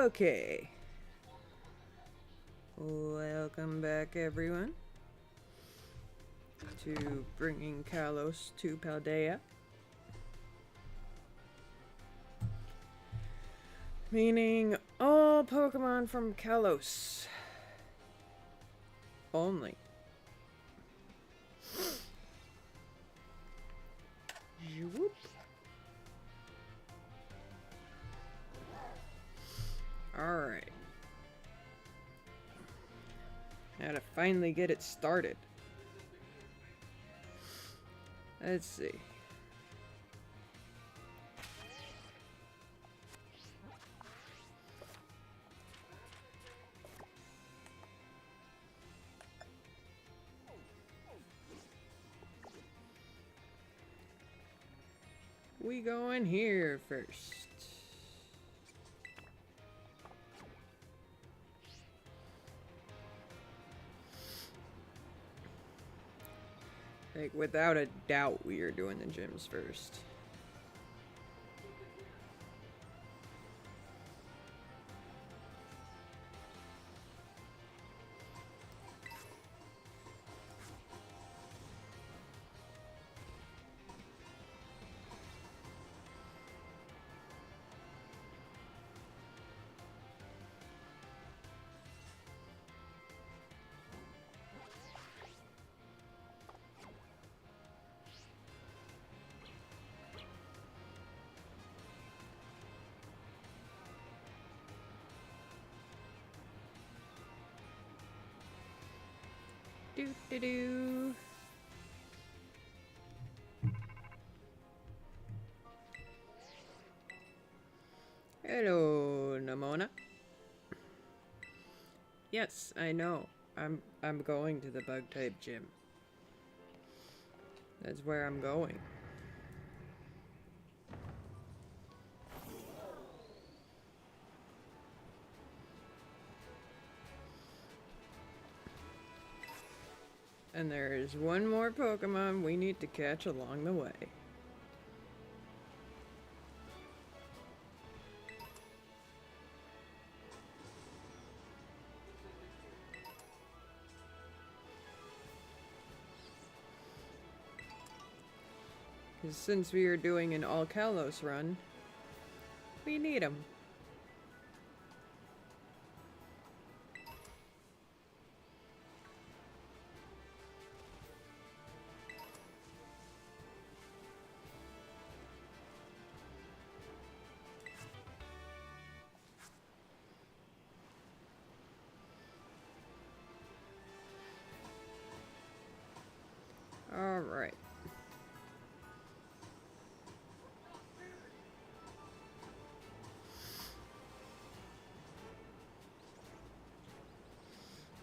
Okay. Welcome back, everyone, to bringing Kalos to Paldea. Meaning all Pokemon from Kalos. Only. Whoop. Alright. Now to finally get it started. Let's see. We go in here first. Like, without a doubt, we are doing the gyms first. Do do do. Hello, Namona. Yes, I know. I'm going to the bug type gym. That's where I'm going. And there is one more Pokemon we need to catch along the way. Because since we are doing an all Kalos run, we need them. Alright.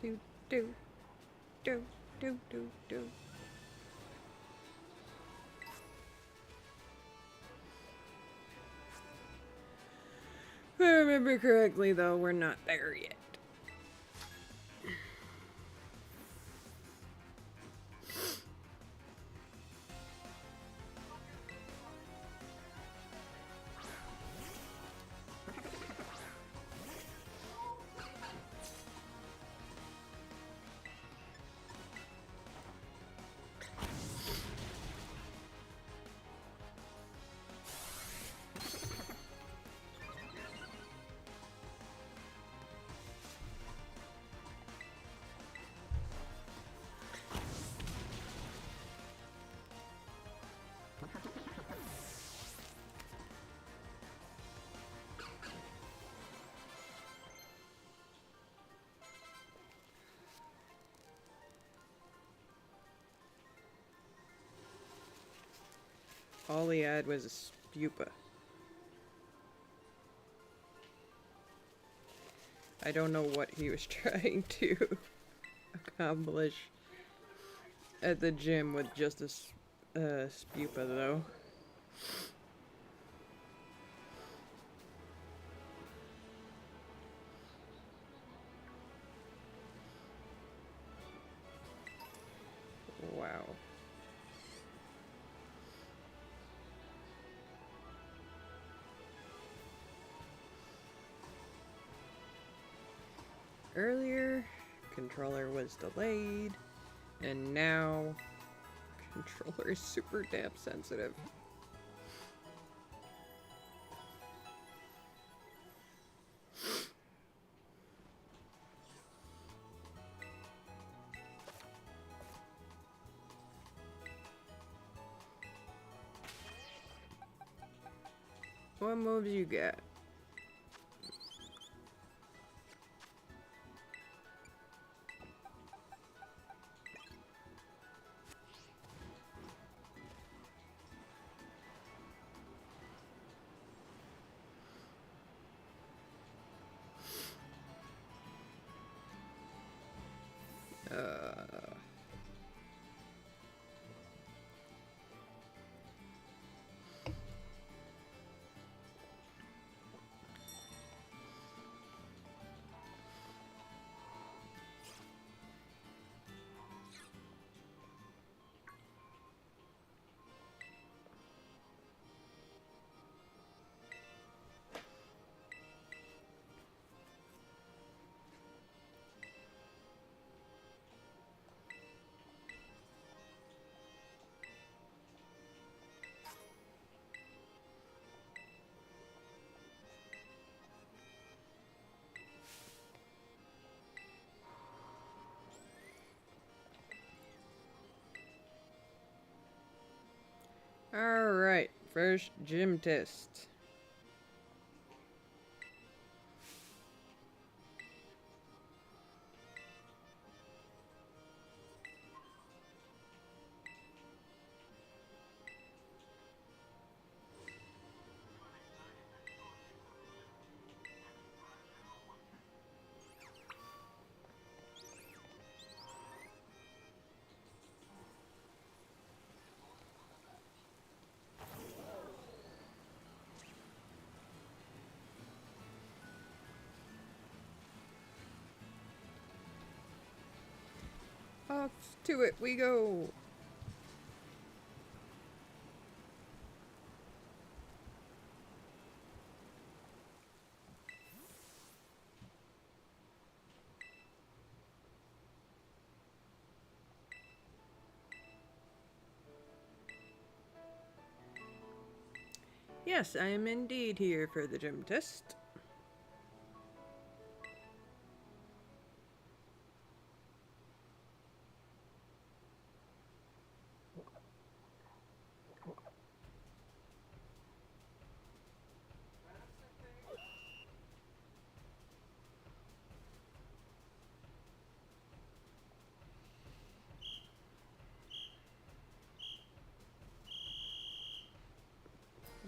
Do, do, do, do, do, do. If I remember correctly, though, we're not there yet. All he had was a Spupa. I don't know what he was trying to accomplish at the gym with just a Spupa, though. Wow. earlier, controller was delayed, and now controller is super damn sensitive. What moves you got? Alright, first gym test. Off to it we go! Yes, I am indeed here for the gym test.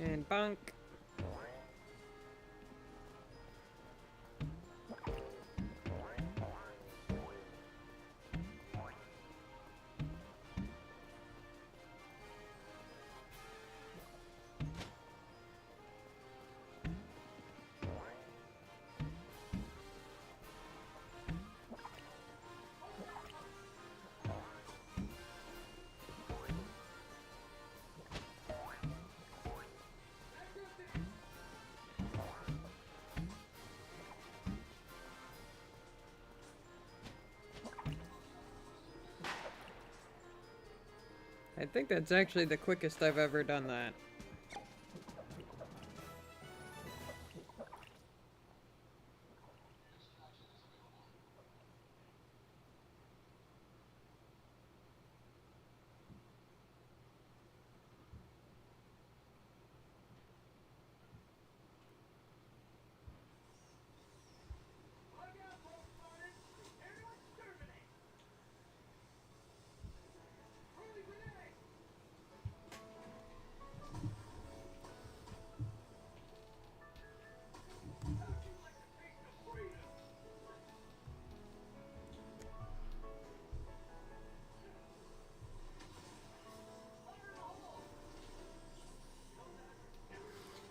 And bonk. I think that's actually the quickest I've ever done that.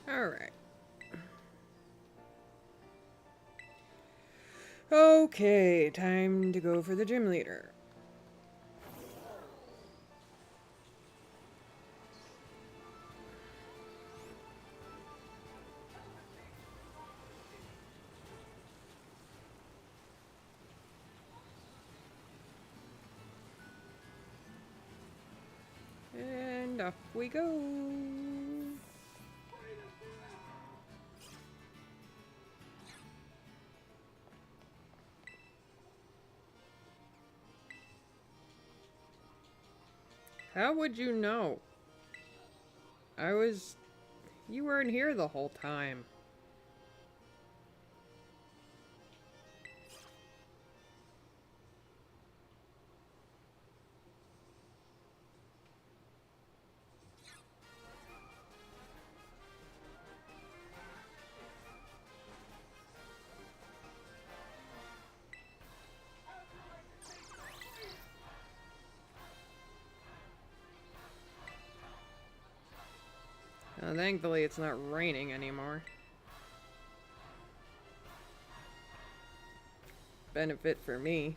Alright. Okay, time to go for the gym leader. And off we go. How would you know? You weren't here the whole time. Thankfully, it's not raining anymore. Benefit for me.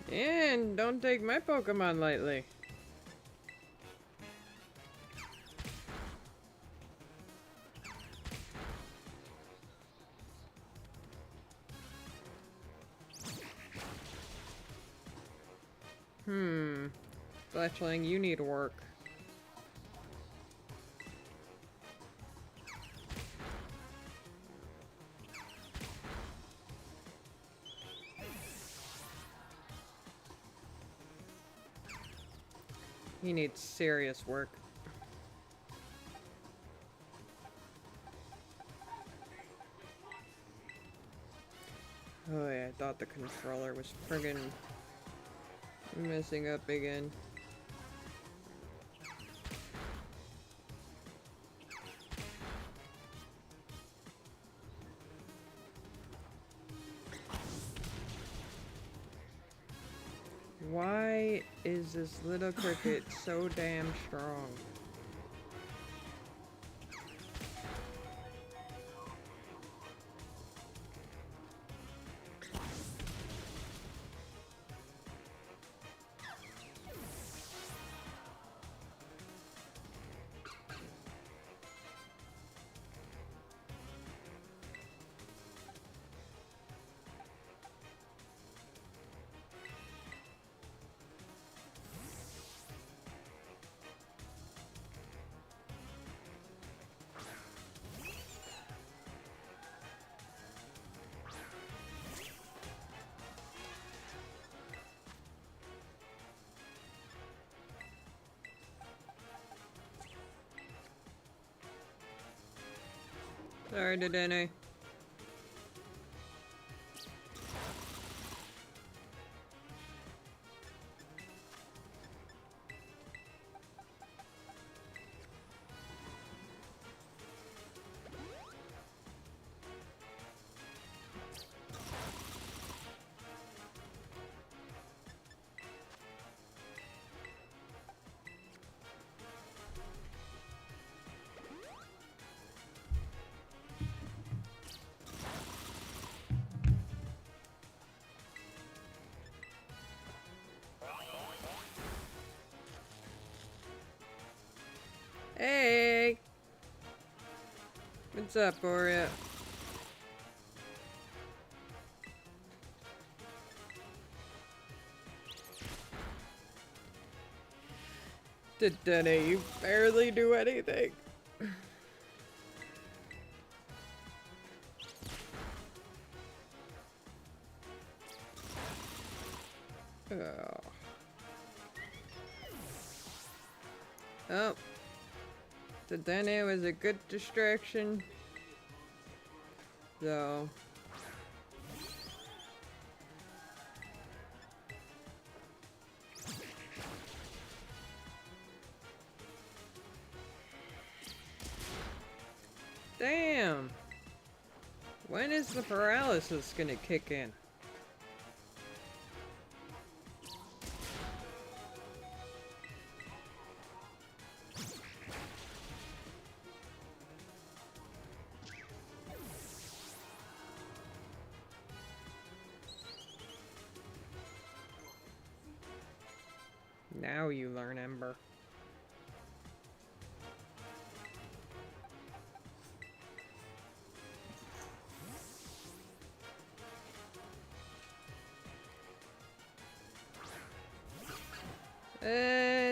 And don't take my Pokemon lightly. Fletchling, you need work. He needs serious work. Oh yeah, I thought the controller was friggin' messing up again. Why is this little cricket so damn strong? Sorry, Dedenne. Hey! What's up, Boria? Dedenne, you barely do anything. Oh. Oh. Dedenne was a good distraction. So. Damn. When is the paralysis gonna kick in? Now you learn, Ember.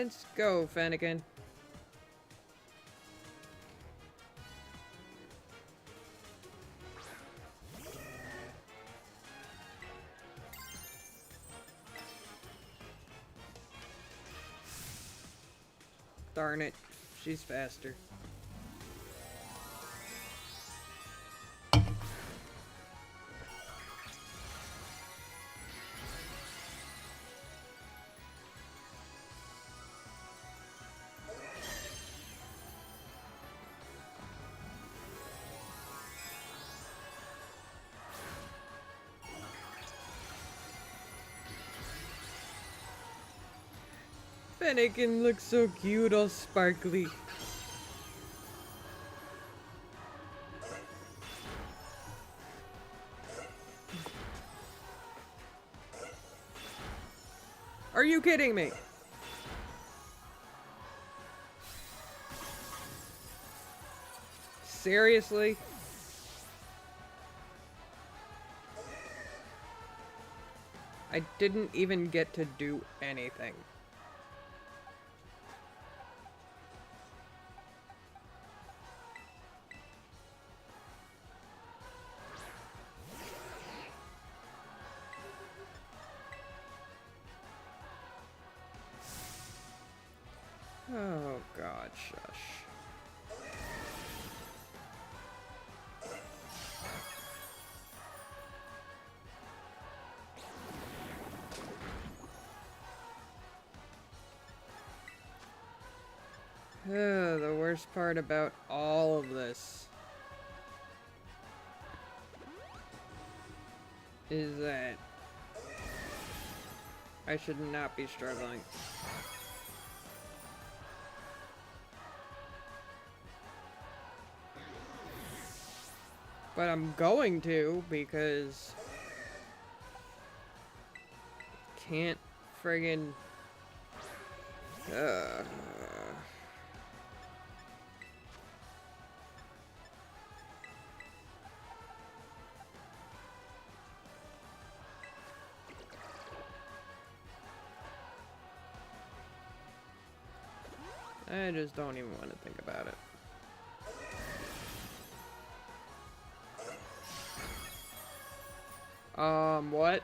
Let's go, Fennekin. Darn it, she's faster. Fennekin looks so cute, all sparkly. Are you kidding me? Seriously? I didn't even get to do anything. Oh god, shush. The worst part about all of this is that I should not be struggling. But I'm going to, because can't friggin' I just don't even want to think about it. What?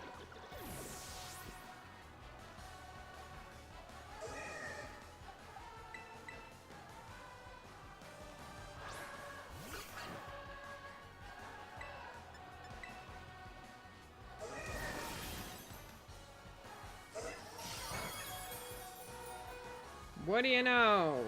What do you know?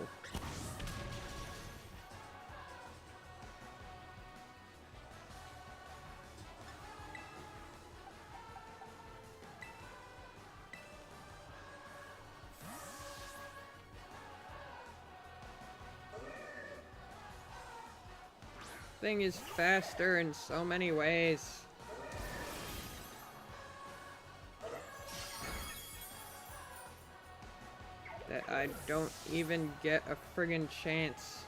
Thing is faster in so many ways. That I don't even get a friggin' chance.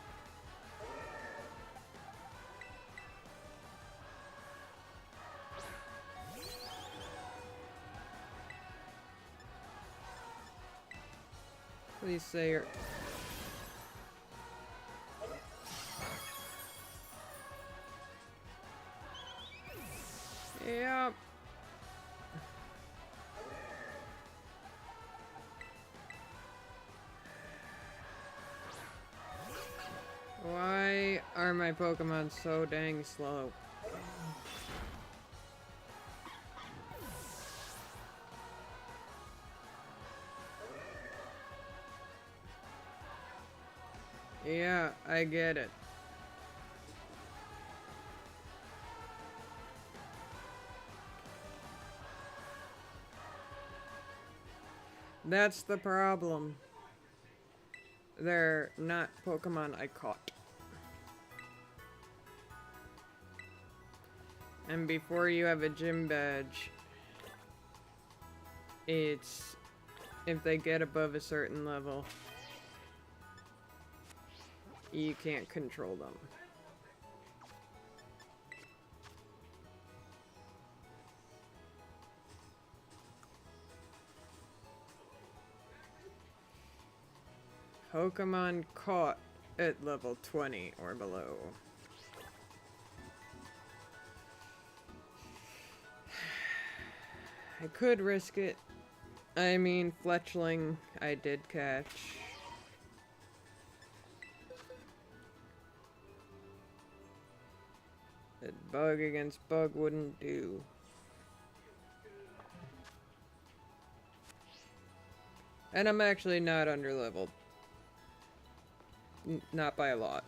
Please say you're... Yep. Why are my Pokemon so dang slow? Yeah, I get it. That's the problem. They're not Pokemon I caught. And before you have a gym badge, it's if they get above a certain level, you can't control them. Pokemon caught at level 20 or below. I could risk it. I mean, Fletchling, I did catch. That bug against bug wouldn't do. And I'm actually not underleveled. Not by a lot.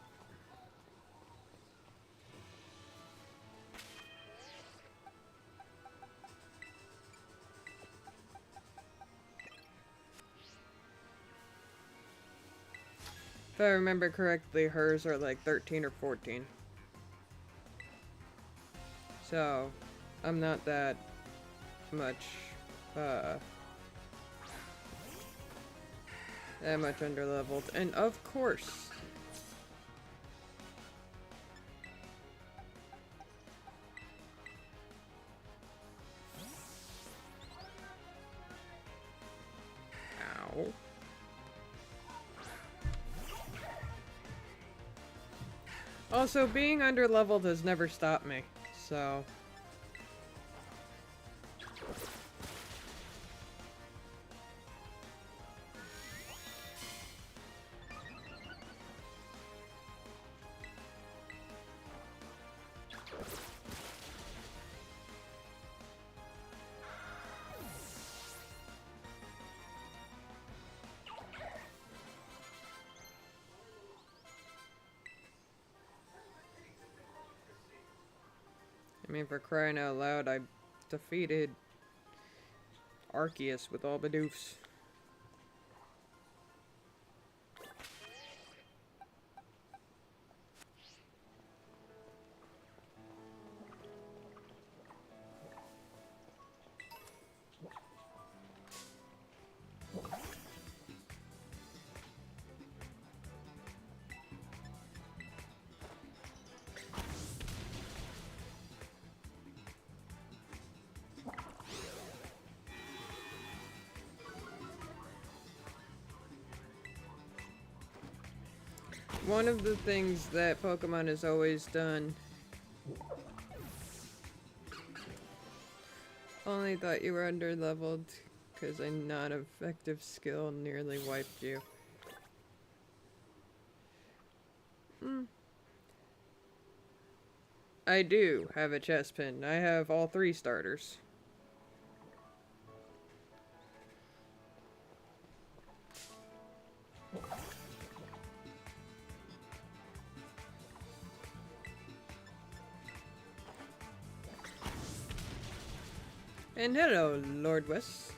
If I remember correctly, hers are like 13 or 14. So, I'm not that much, underleveled. And of course, ow. Also, being underleveled has never stopped me, so... I mean, for crying out loud, I defeated Arceus with all the doofs. One of the things that Pokemon has always done... Only thought you were underleveled because a non-effective skill nearly wiped you. I do have a chest pin. I have all 3 starters. And hello, Lord West.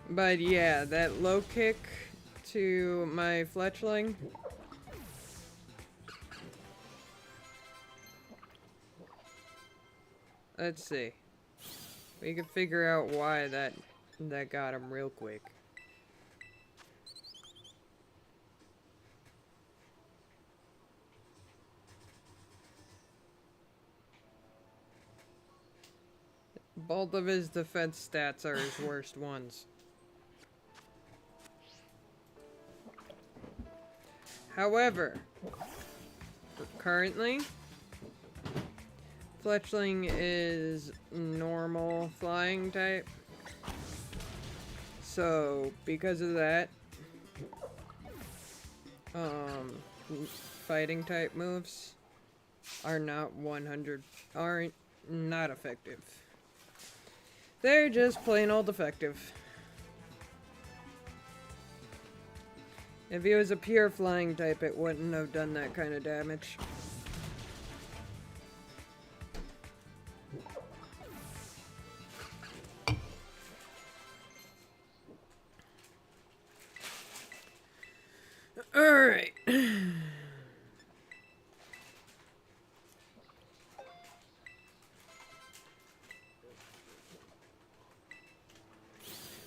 But yeah, that low kick to my Fletchling. Let's see. We can figure out why that got him real quick. Both of his defense stats are his worst ones. However, currently, Fletchling is normal flying type. So, because of that, fighting type moves aren't not effective. They're just plain old effective. If he was a pure flying type, it wouldn't have done that kind of damage.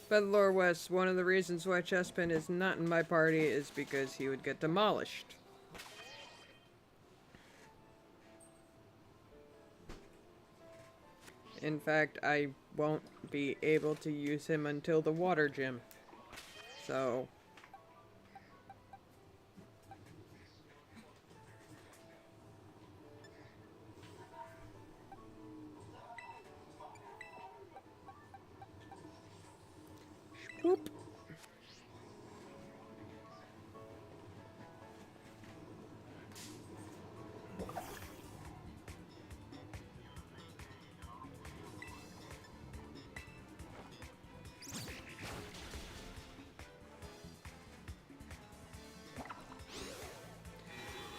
But Lore West, one of the reasons why Chespin is not in my party is because he would get demolished. In fact, I won't be able to use him until the water gym. So... Whoop.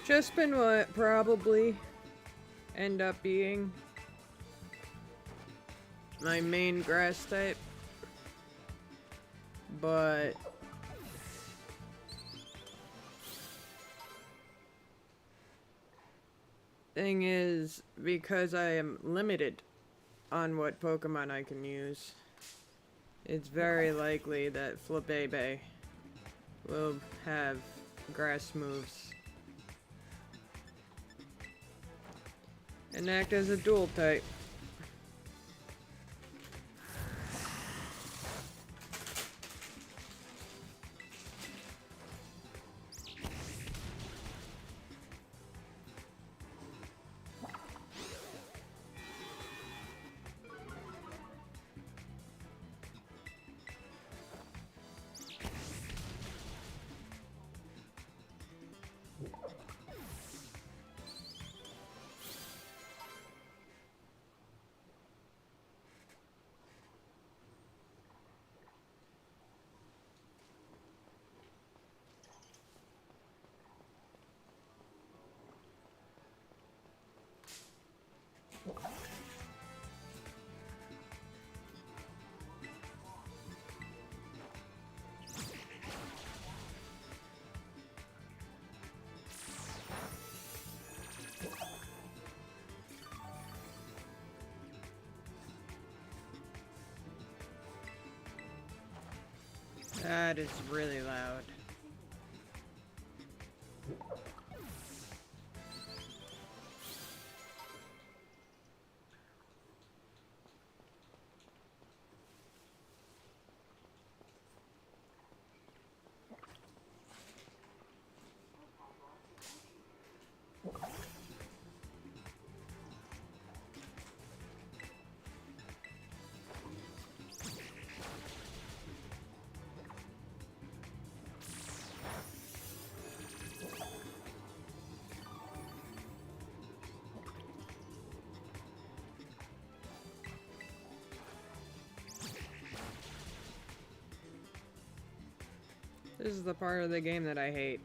Chespin will probably end up being my main grass type, but thing is, because I am limited on what Pokemon I can use, it's very likely that Flabebe will have grass moves and act as a dual type. That is really loud. This is the part of the game that I hate.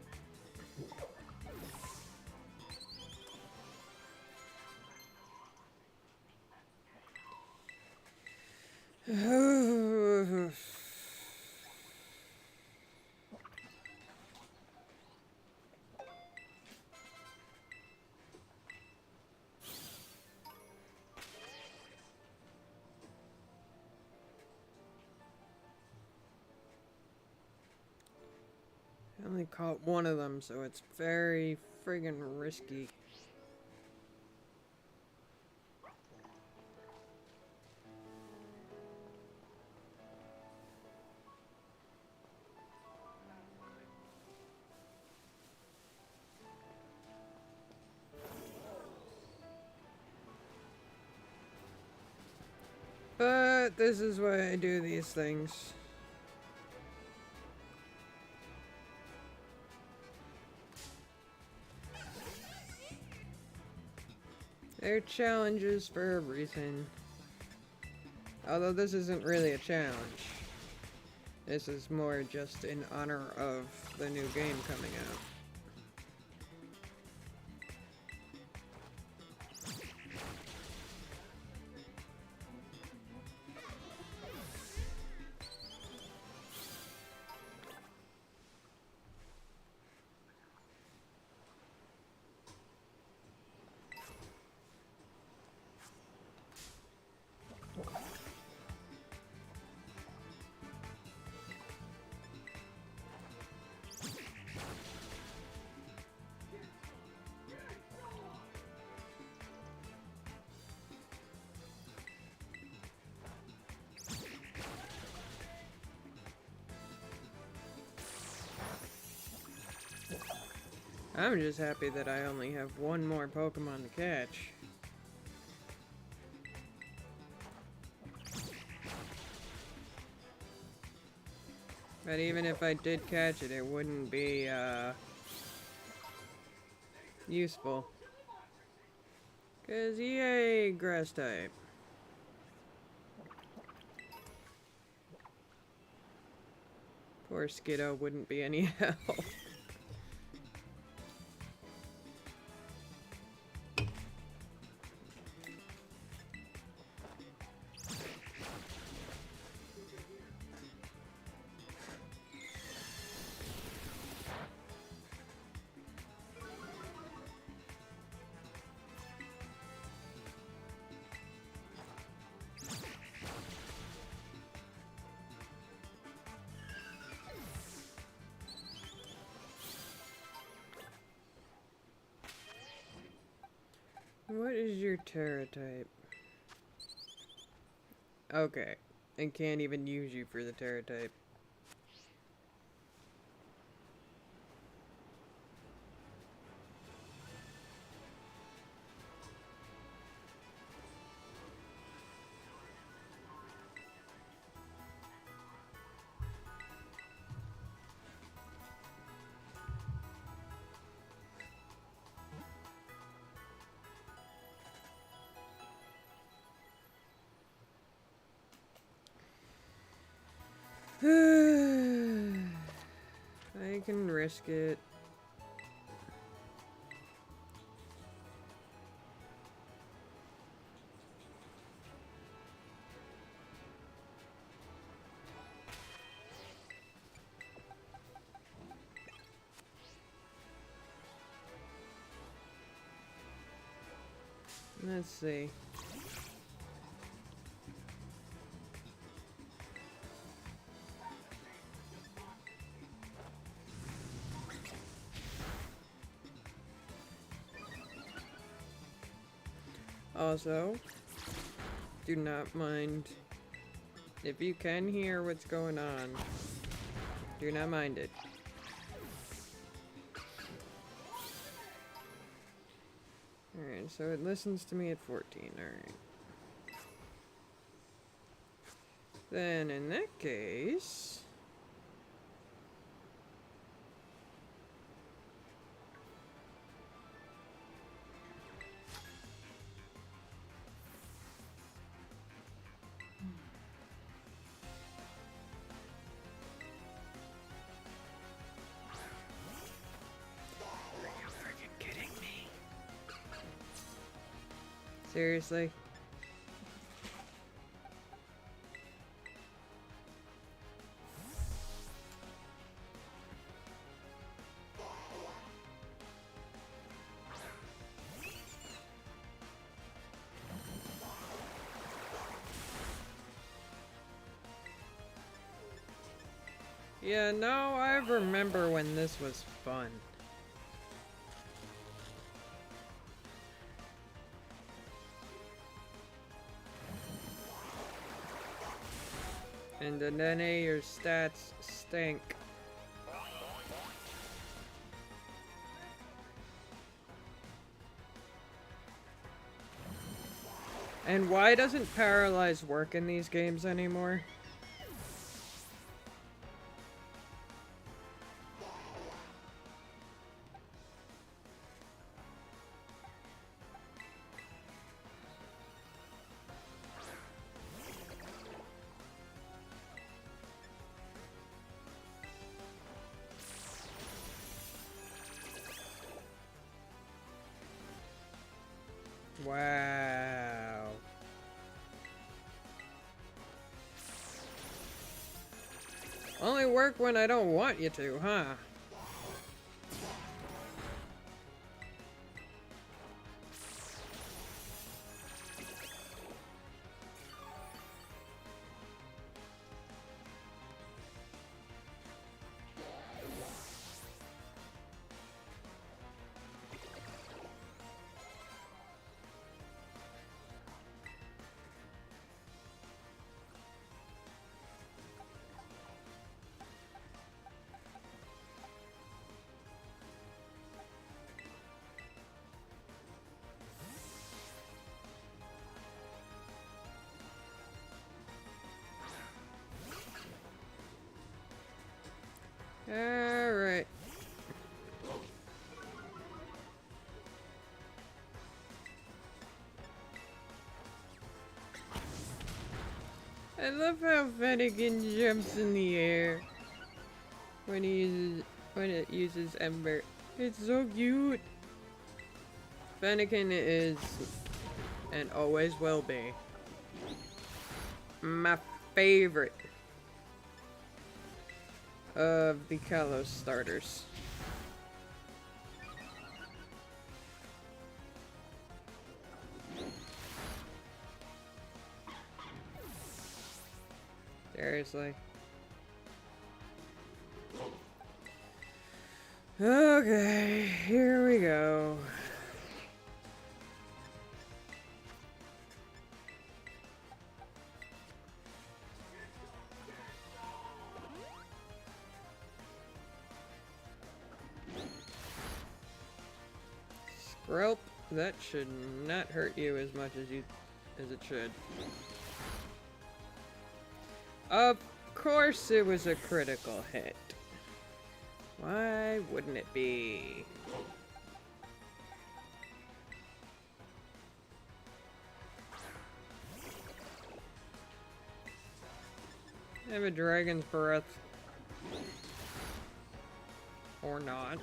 I only caught one of them, so it's very friggin' risky. But this is why I do these things. They're challenges for a reason. Although this isn't really a challenge. This is more just in honor of the new game coming out. I'm just happy that I only have one more Pokemon to catch. But even if I did catch it, it wouldn't be, useful. 'Cause yay, grass type. Poor Skiddo wouldn't be any help. What is your Terra type? Okay. I can't even use you for the Terra type. I can risk it. Let's see. Also, do not mind if you can hear what's going on. Do not mind it. Alright, so it listens to me at 14, alright. Then in that case... Seriously? Yeah, no, I remember when this was fun. And then your stats stink. And why doesn't Paralyze work in these games anymore? Wow. Only work when I don't want you to, huh? I love how Fennekin jumps in the air when it uses Ember. It's so cute. Fennekin is, and always will be, my favorite of the Kalos starters. Seriously. Okay, here we go. Skrelp, that should not hurt you as much as it should. Of course it was a critical hit. Why wouldn't it be? I have a dragon's breath. Or not.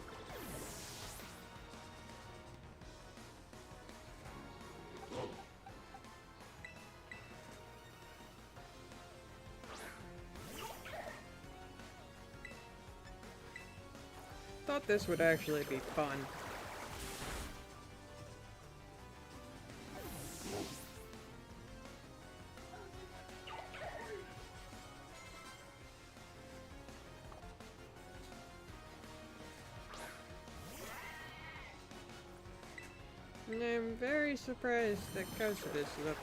Thought this would actually be fun. And I'm very surprised that Kalos left.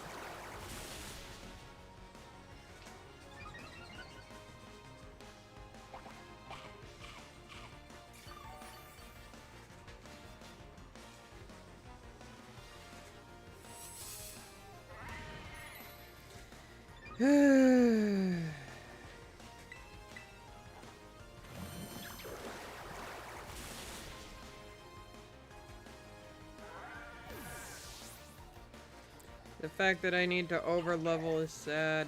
The fact that I need to overlevel is sad.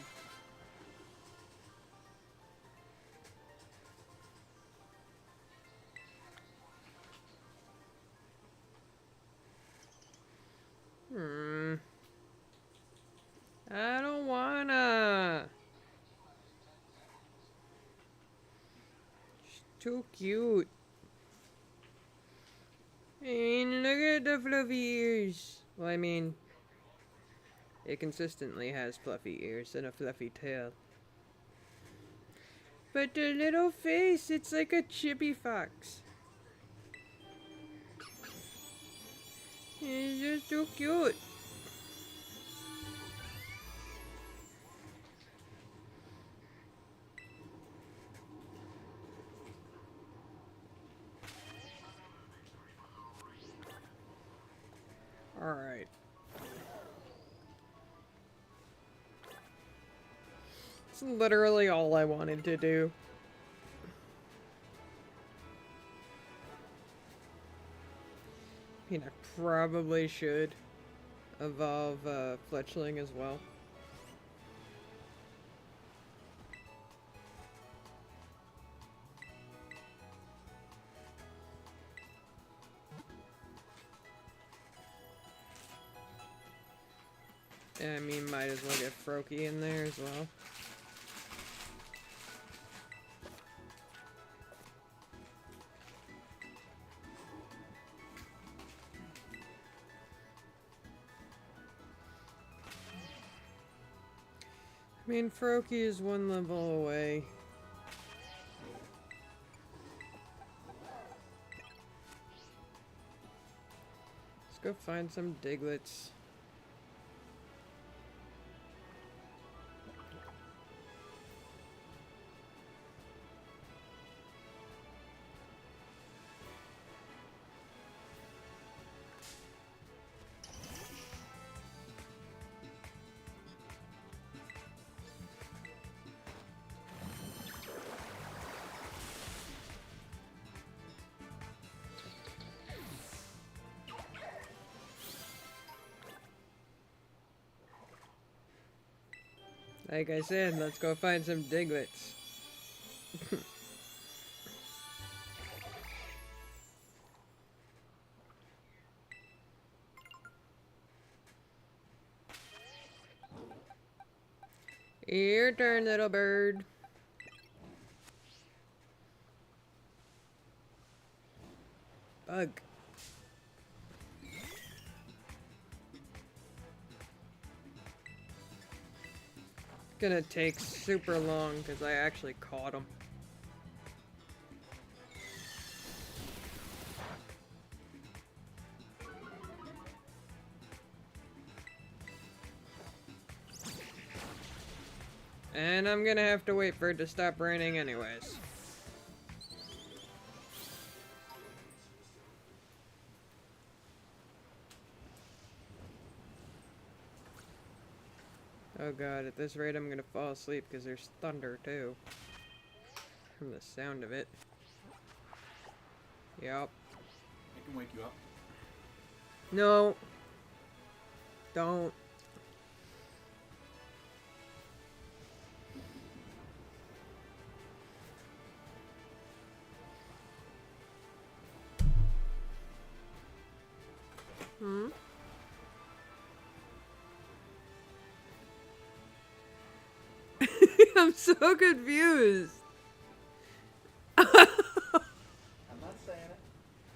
I don't wanna. She's too cute. I mean, look at the fluffy ears. Well, I mean, it consistently has fluffy ears and a fluffy tail. But the little face, it's like a chibi fox. It's just so cute. Alright. It's literally all I wanted to do. I mean, I probably should evolve Fletchling as well. I mean, might as well get Froakie in there as well. I mean, Froakie is one level away. Let's go find some Diglets. Like I said, let's go find some Diglets. Your turn, little bird. Bug. Gonna take super long because I actually caught him. And I'm gonna have to wait for it to stop raining anyways. Oh god, at this rate I'm gonna fall asleep because there's thunder too. From the sound of it. Yup. I can wake you up. No. Don't. Hmm? I'm so confused. I'm not saying it.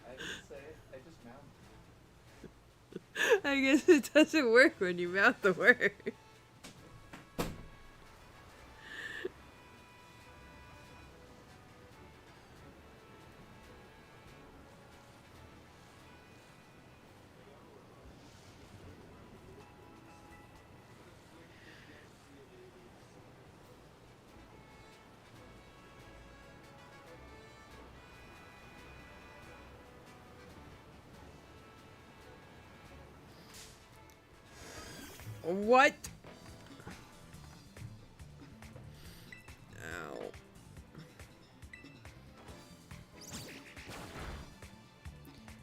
I didn't say it. I just mounted. I guess it doesn't work when you mouth the word. What? Ow.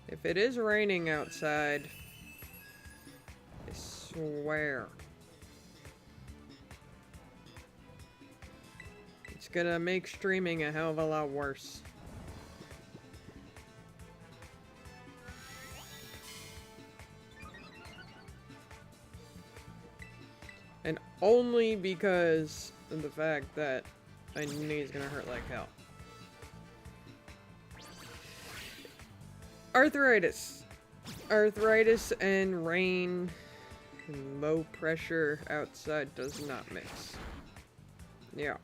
If it is raining outside, I swear, it's gonna make streaming a hell of a lot worse. And only because of the fact that my knee's gonna hurt like hell. Arthritis. Arthritis and rain and low pressure outside does not mix. Yeah.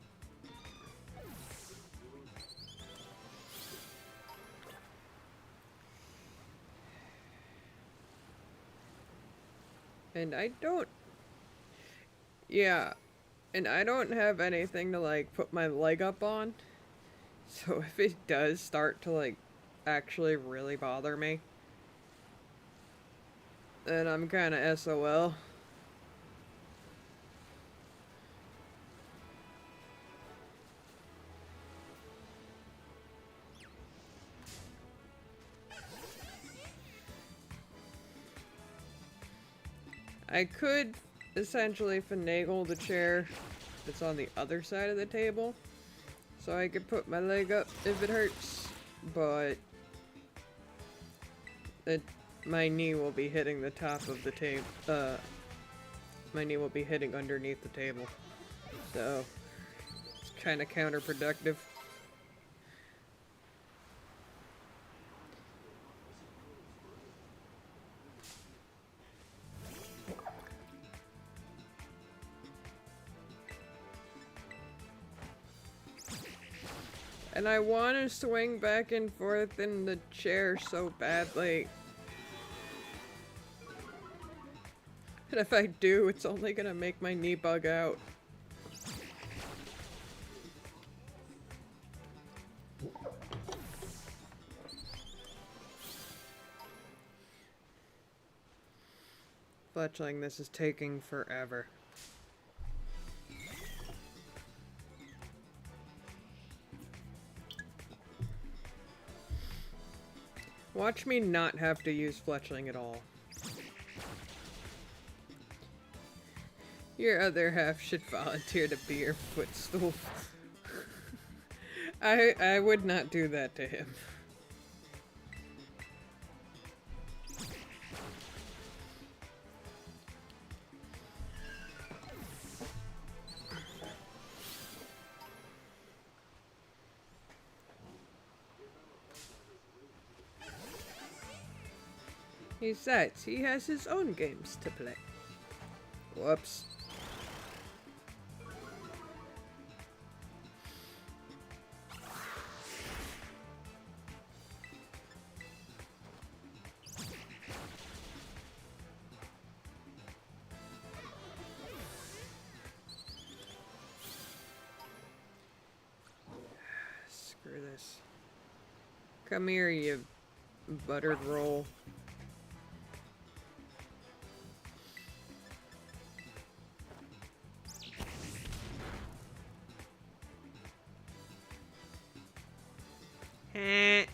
And I don't... Yeah. And I don't have anything to, like, put my leg up on. So if it does start to, like, actually really bother me, then I'm kinda SOL. I could essentially finagle the chair that's on the other side of the table, so I could put my leg up if it hurts, but my knee will be hitting the top of the table. My knee will be hitting underneath the table, so it's kind of counterproductive. And I want to swing back and forth in the chair so badly. And if I do, it's only gonna make my knee bug out. Fletchling, this is taking forever. Watch me not have to use fletchling at all. Your other half should volunteer to be your footstool. I would not do that to him. Besides, he has his own games to play. Whoops. Screw this. Come here, you buttered roll. Eh.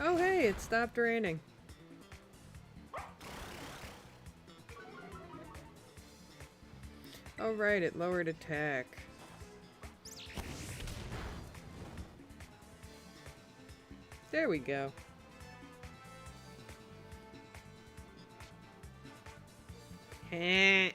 Oh hey, it stopped raining. Oh right, it lowered attack. There we go. Eh.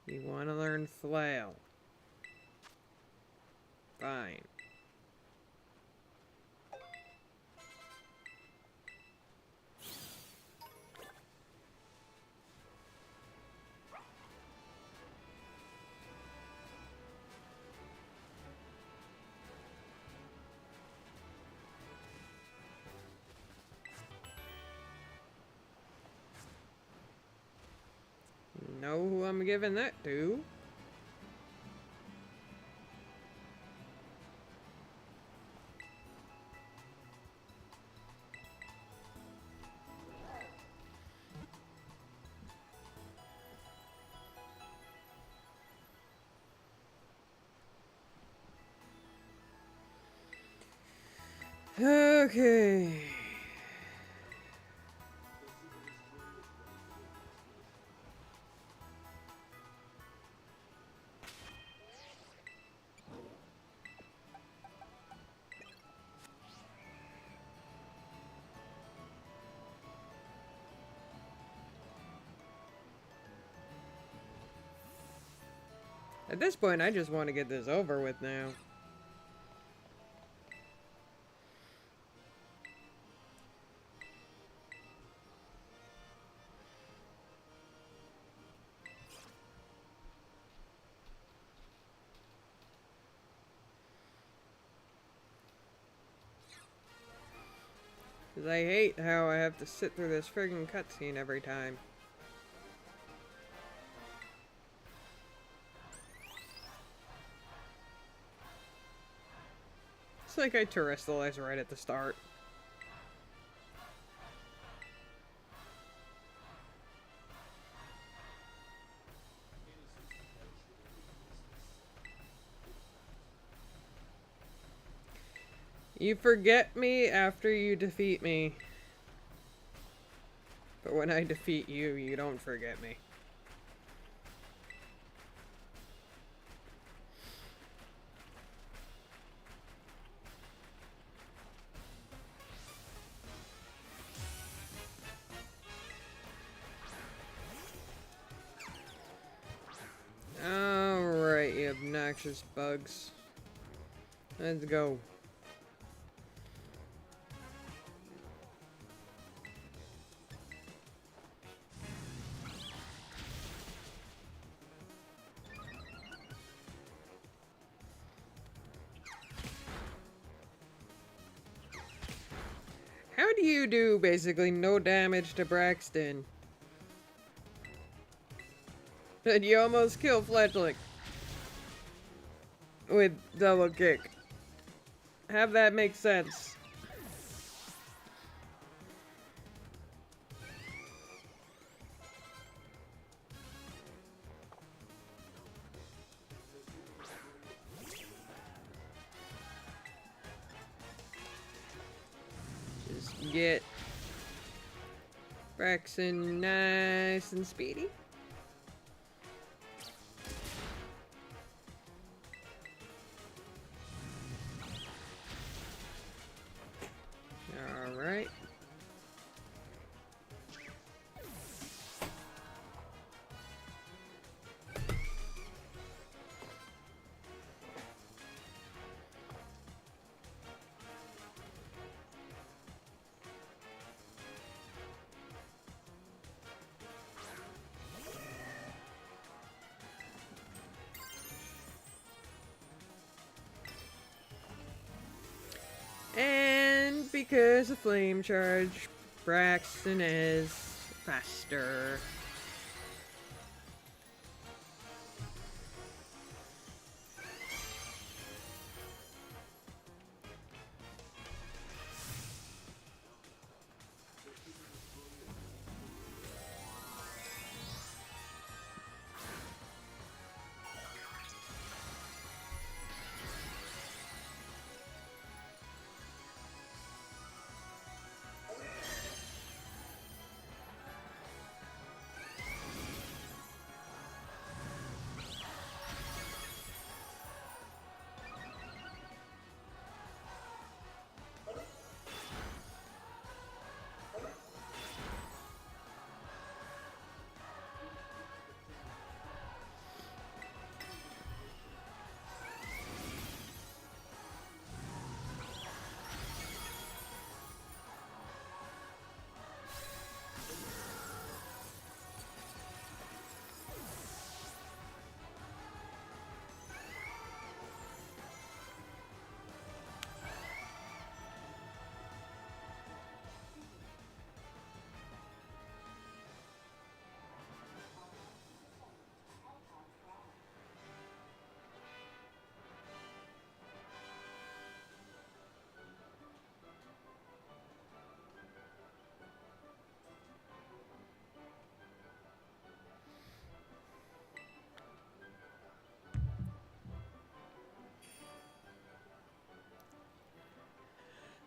You want to learn flail? Fine. Know who I'm giving that to? Okay. At this point, I just want to get this over with now. Because I hate how I have to sit through this friggin' cutscene every time. It's like I terrestrialized right at the start. You forget me after you defeat me. But when I defeat you, you don't forget me. Alright, you obnoxious bugs. Let's go. How do you do basically no damage to Braxton? And you almost kill Fletchlick with double kick. Have that make sense. Just get Braxton nice and speedy. Alright. And because of Flame Charge, Braxton is faster.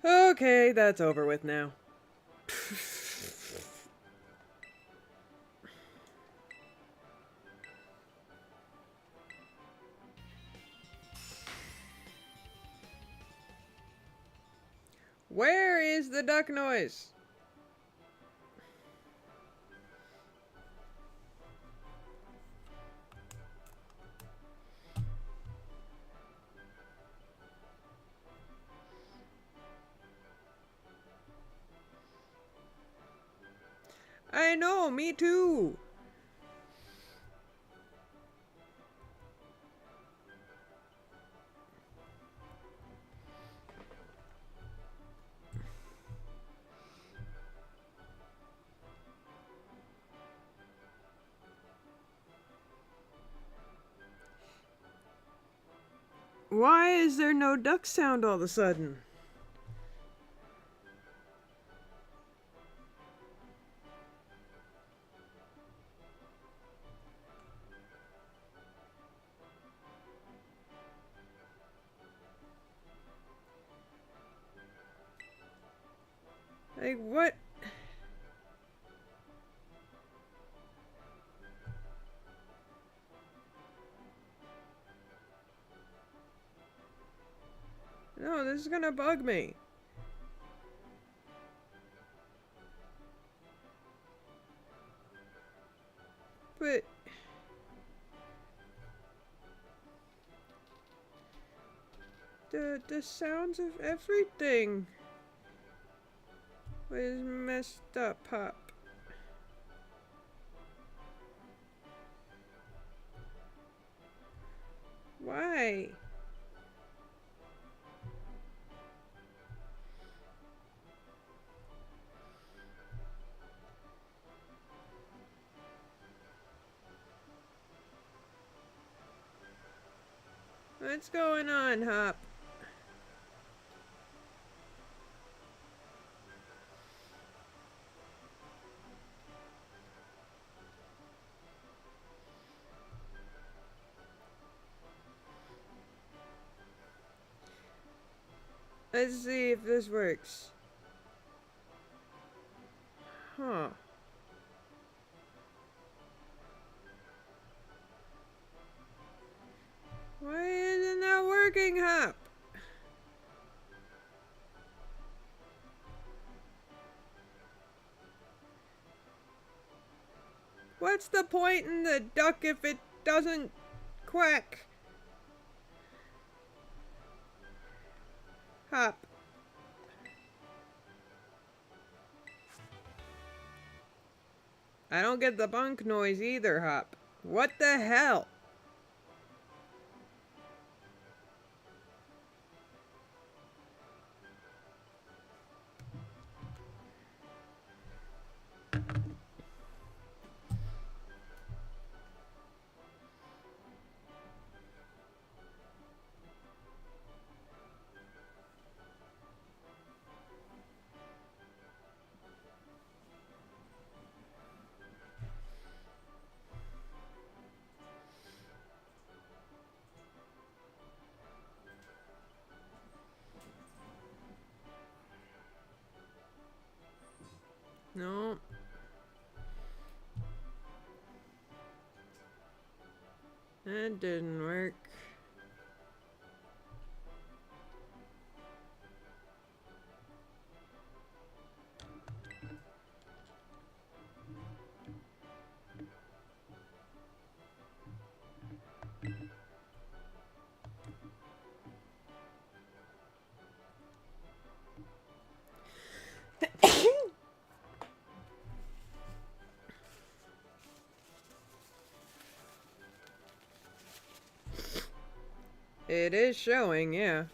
Okay, that's over with now. Where is the duck noise? I know, me too. Why is there no duck sound all of a sudden? Like, what? No, this is gonna bug me. But the sounds of everything was messed up, Pop. Why? What's going on, Hop? Let's see if this works. Huh. Why isn't that working, Hop? What's the point in the duck if it doesn't quack? Hop. I don't get the bunk noise either, Hop. What the hell? No. That didn't work. It is showing, yeah.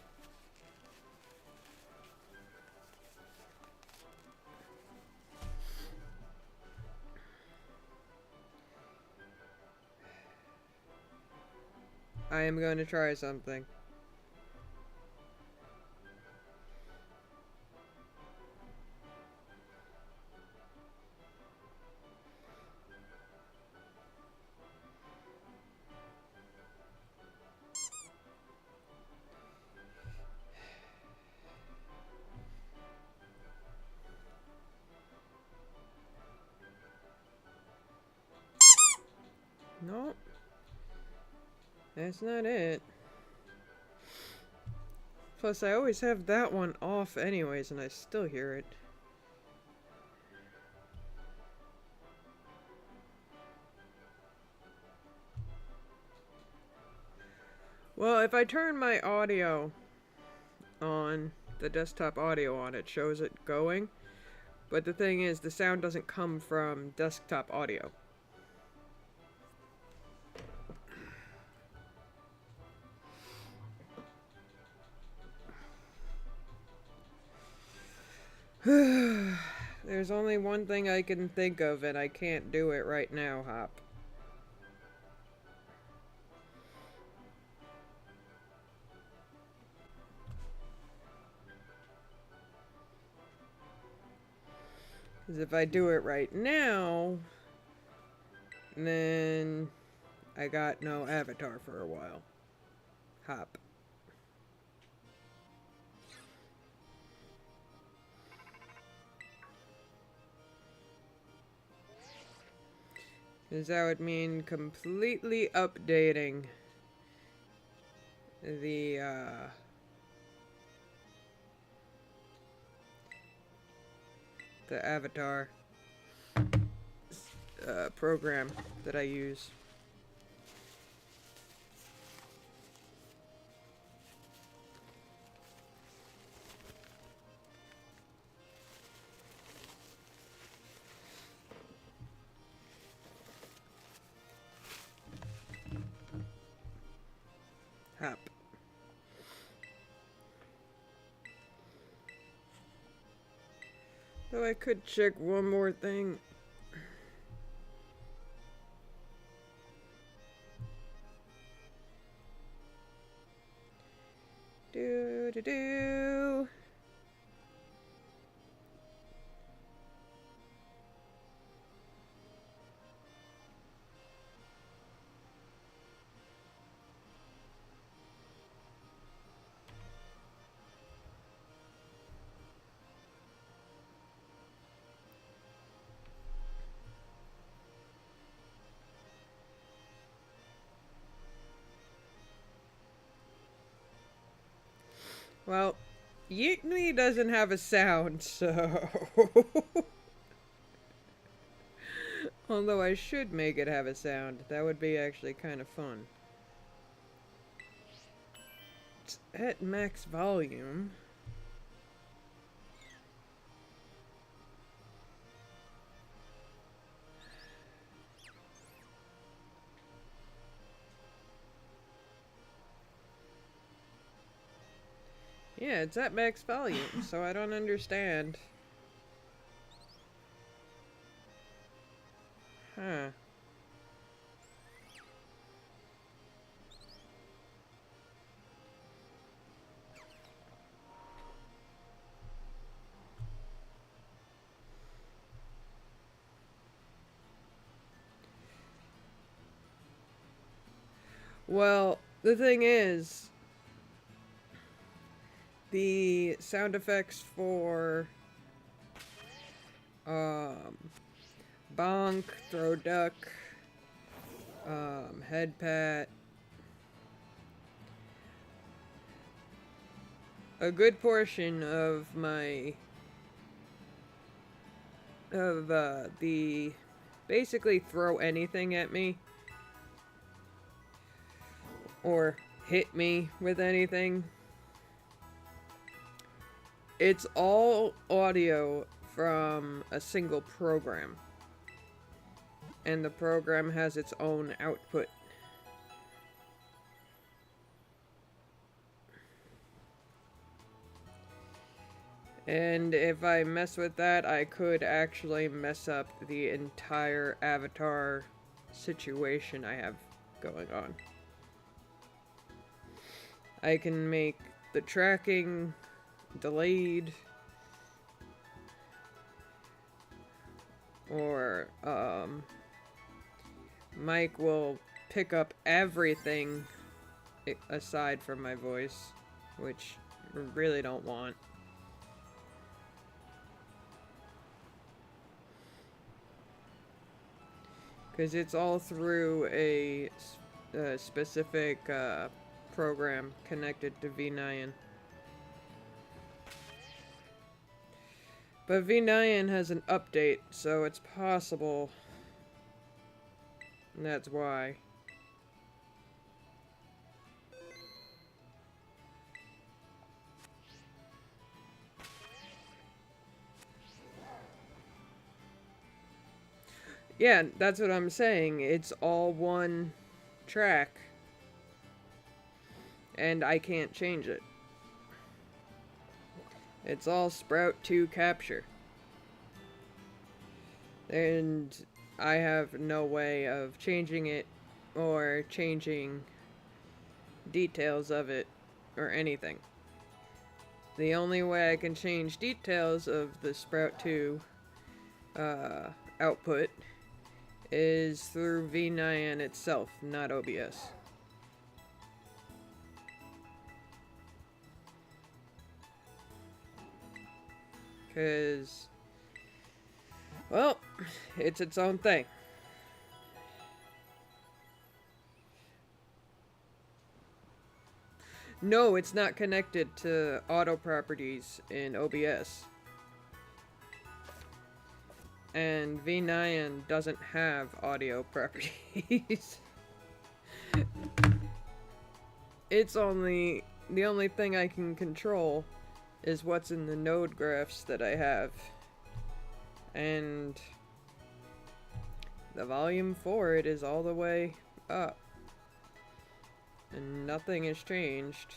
I am going to try something. Nope. That's not it. Plus, I always have that one off anyways, and I still hear it. Well, if I turn my audio on, the desktop audio on, it shows it going. But the thing is, the sound doesn't come from desktop audio. There's only one thing I can think of, and I can't do it right now, Hop. Because if I do it right now, then I got no avatar for a while. Hop. Because that would mean completely updating the avatar program that I use. Hop. Though I could check one more thing. Do. Well, Yeetney doesn't have a sound, so... Although I should make it have a sound. That would be actually kind of fun. It's at max volume. Yeah, it's at max volume, so I don't understand. Huh. Well, the thing is, the sound effects for bonk, throw duck, head pat, a good portion of my the basically throw anything at me or hit me with anything. It's all audio from a single program. And the program has its own output. And if I mess with that, I could actually mess up the entire avatar situation I have going on. I can make the tracking delayed, or Mike will pick up everything aside from my voice, which I really don't want. Because it's all through a specific program connected to V9. But V9 has an update, so it's possible. And that's why. Yeah, that's what I'm saying. It's all one track. And I can't change it. It's all Sprout 2 capture. And I have no way of changing it or changing details of it or anything. The only way I can change details of the Sprout 2 output is through V9 itself, not OBS. Because, well, it's its own thing. No, it's not connected to auto properties in OBS. And V9 doesn't have audio properties. It's only, the only thing I can control is what's in the node graphs that I have. And the volume for it is all the way up. And nothing has changed.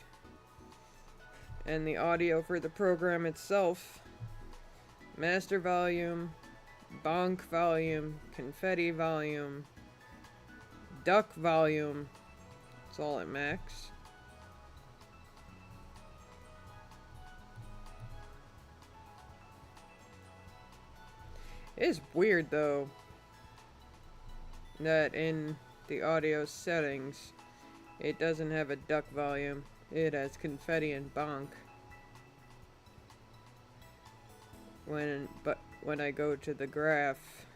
And the audio for the program itself, master volume, bonk volume, confetti volume, duck volume, it's all at max. It is weird though that in the audio settings it doesn't have a duck volume. It has confetti and bonk. But when I go to the graph,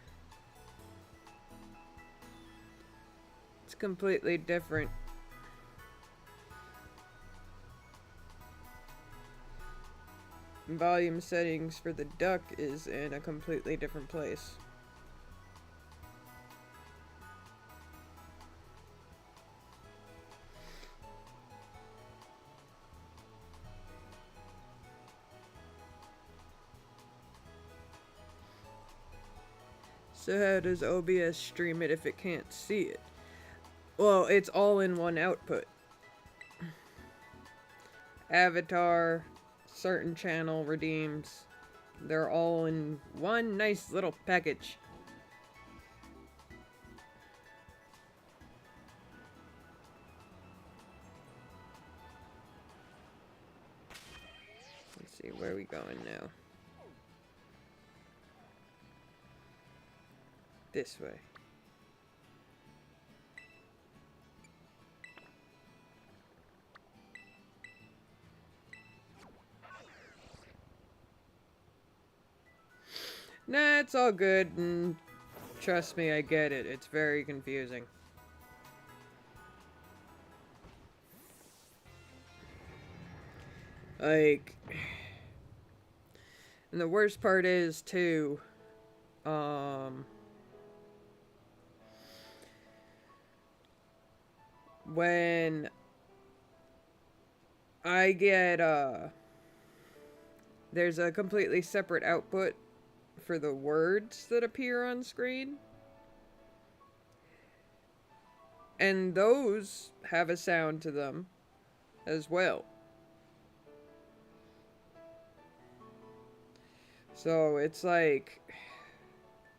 it's completely different. volume settings for the duck is in a completely different place. So how does OBS stream it if it can't see it? Well, it's all in one output. Avatar, certain channel redeems, they're all in one nice little package. Let's see, where are we going now? This way. Nah, it's all good, and trust me, I get it. It's very confusing. Like, and the worst part is, too, when I get, there's a completely separate output for the words that appear on screen. And those have a sound to them as well. So it's like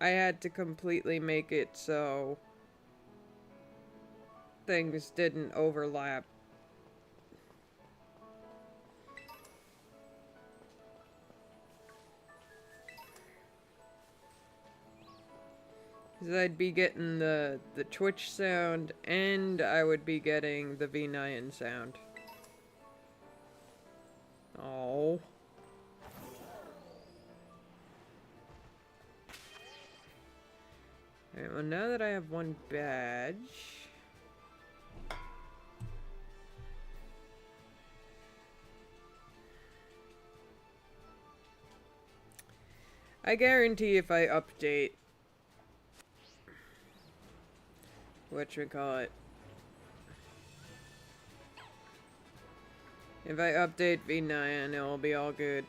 I had to completely make it so things didn't overlap. Because I'd be getting the Twitch sound, and I would be getting the V9 sound. Oh. Alright, well now that I have one badge... I guarantee if I update... whatchamacallit. If I update V9, it'll be all good.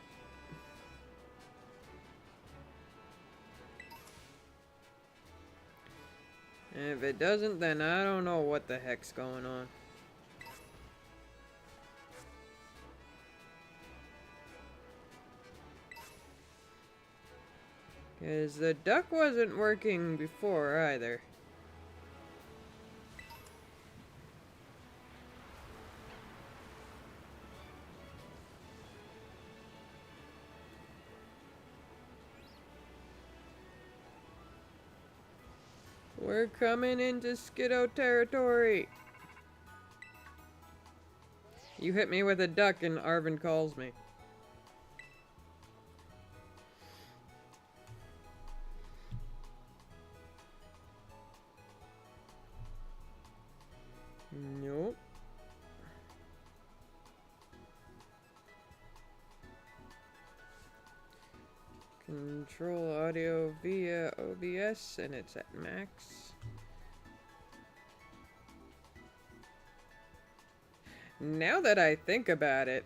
And if it doesn't, then I don't know what the heck's going on. Because the duck wasn't working before either. We're coming into Skiddo territory. You hit me with a duck and Arvin calls me. Nope. Control audio via OBS and it's at max. Now that I think about it,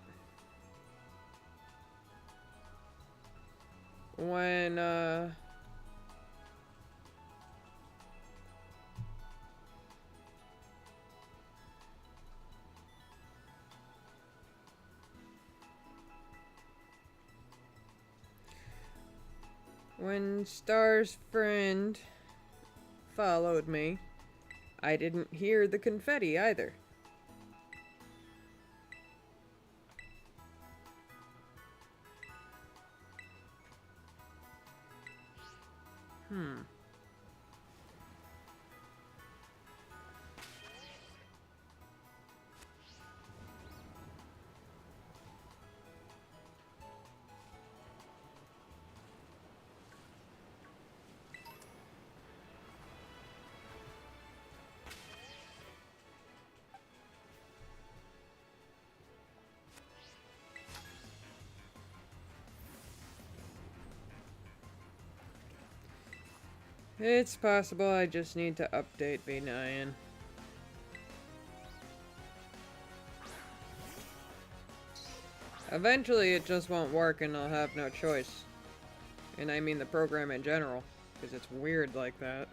when Star's friend followed me, I didn't hear the confetti either. It's possible I just need to update V9. Eventually it just won't work and I'll have no choice. And I mean the program in general, because it's weird like that.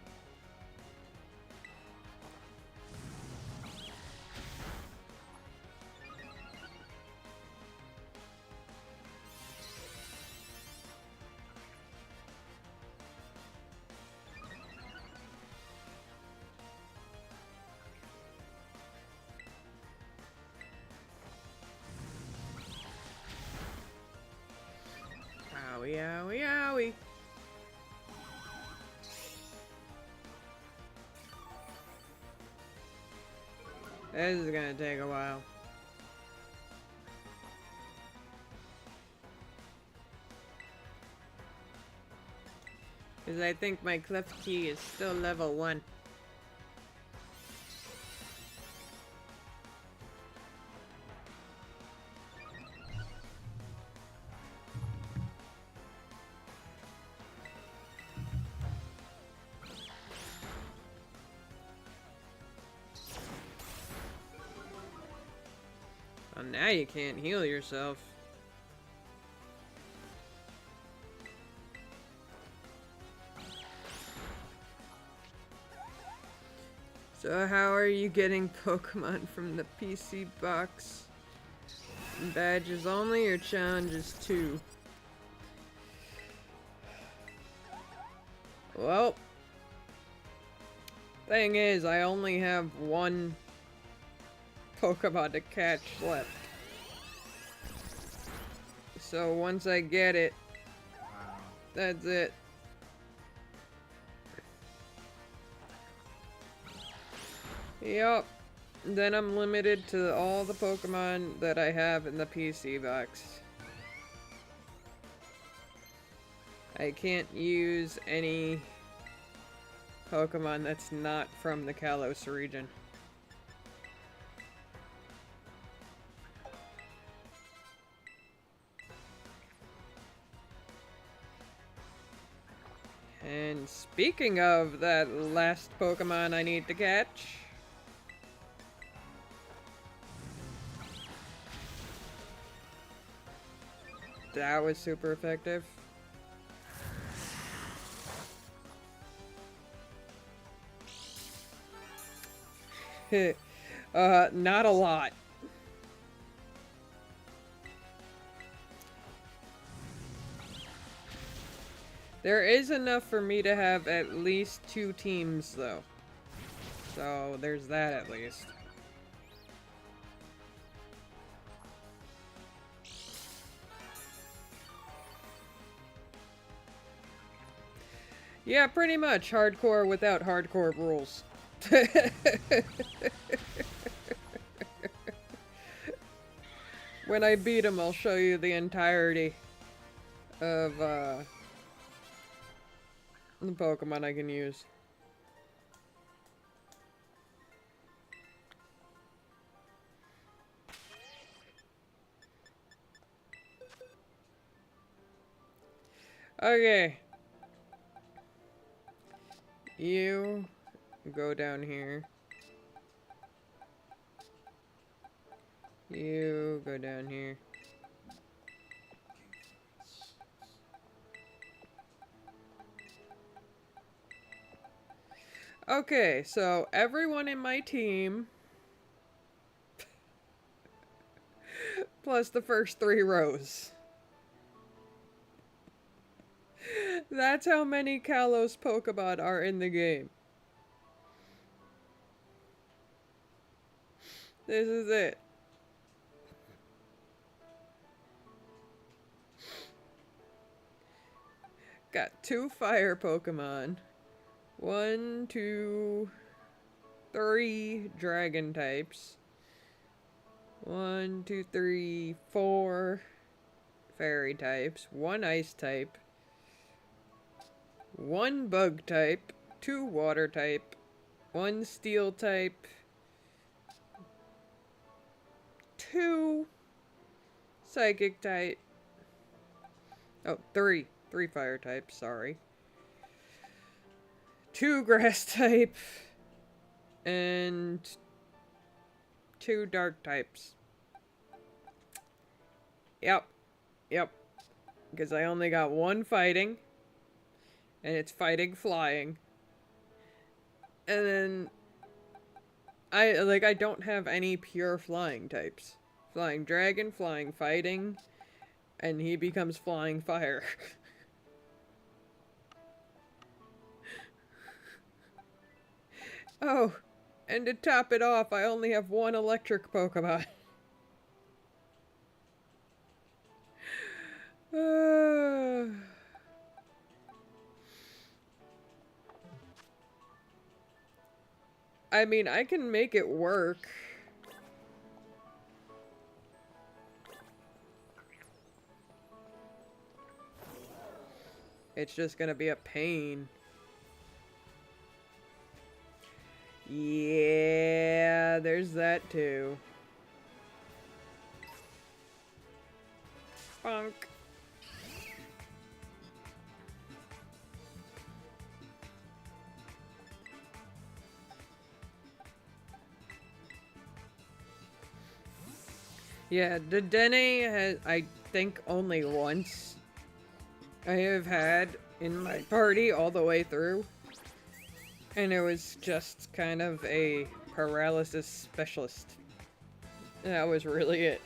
Owie, owie, owie. This is gonna take a while. Because I think my Klefki is still level 1. Well, now you can't heal yourself. So how are you getting Pokemon from the PC box? Badges only or challenges too? Well, thing is, I only have one Pokemon to catch left. So once I get it, that's it. Yup. Then I'm limited to all the Pokemon that I have in the PC box. I can't use any Pokemon that's not from the Kalos region. And speaking of that last Pokemon I need to catch, that was super effective. Not a lot. There is enough for me to have at least 2 teams, though. So, there's that at least. Yeah, pretty much. Hardcore without hardcore rules. When I beat him, I'll show you the entirety of, the Pokemon I can use. Okay. You go down here. You go down here. Okay, so everyone in my team, plus the first 3 rows. That's how many Kalos Pokemon are in the game. This is it. Got 2 fire Pokemon. 1, 2, 3 dragon types. 1, 2, 3, 4 fairy types. 1 ice type. 1 bug type. 2 water type. 1 steel type. 2 psychic type. Oh, 3 fire types, sorry. 2 grass type and 2 dark types. Yep. Yep. Because I only got 1 fighting. And it's fighting flying. And then I don't have any pure flying types. Flying dragon, flying fighting, and he becomes flying fire. Oh, and to top it off, I only have 1 electric Pokemon. I mean, I can make it work. It's just gonna be a pain. Yeah, there's that too. Bonk. Yeah, the Dene has, I think, only once I have had in my party all the way through. And it was just kind of a paralysis specialist. That was really it.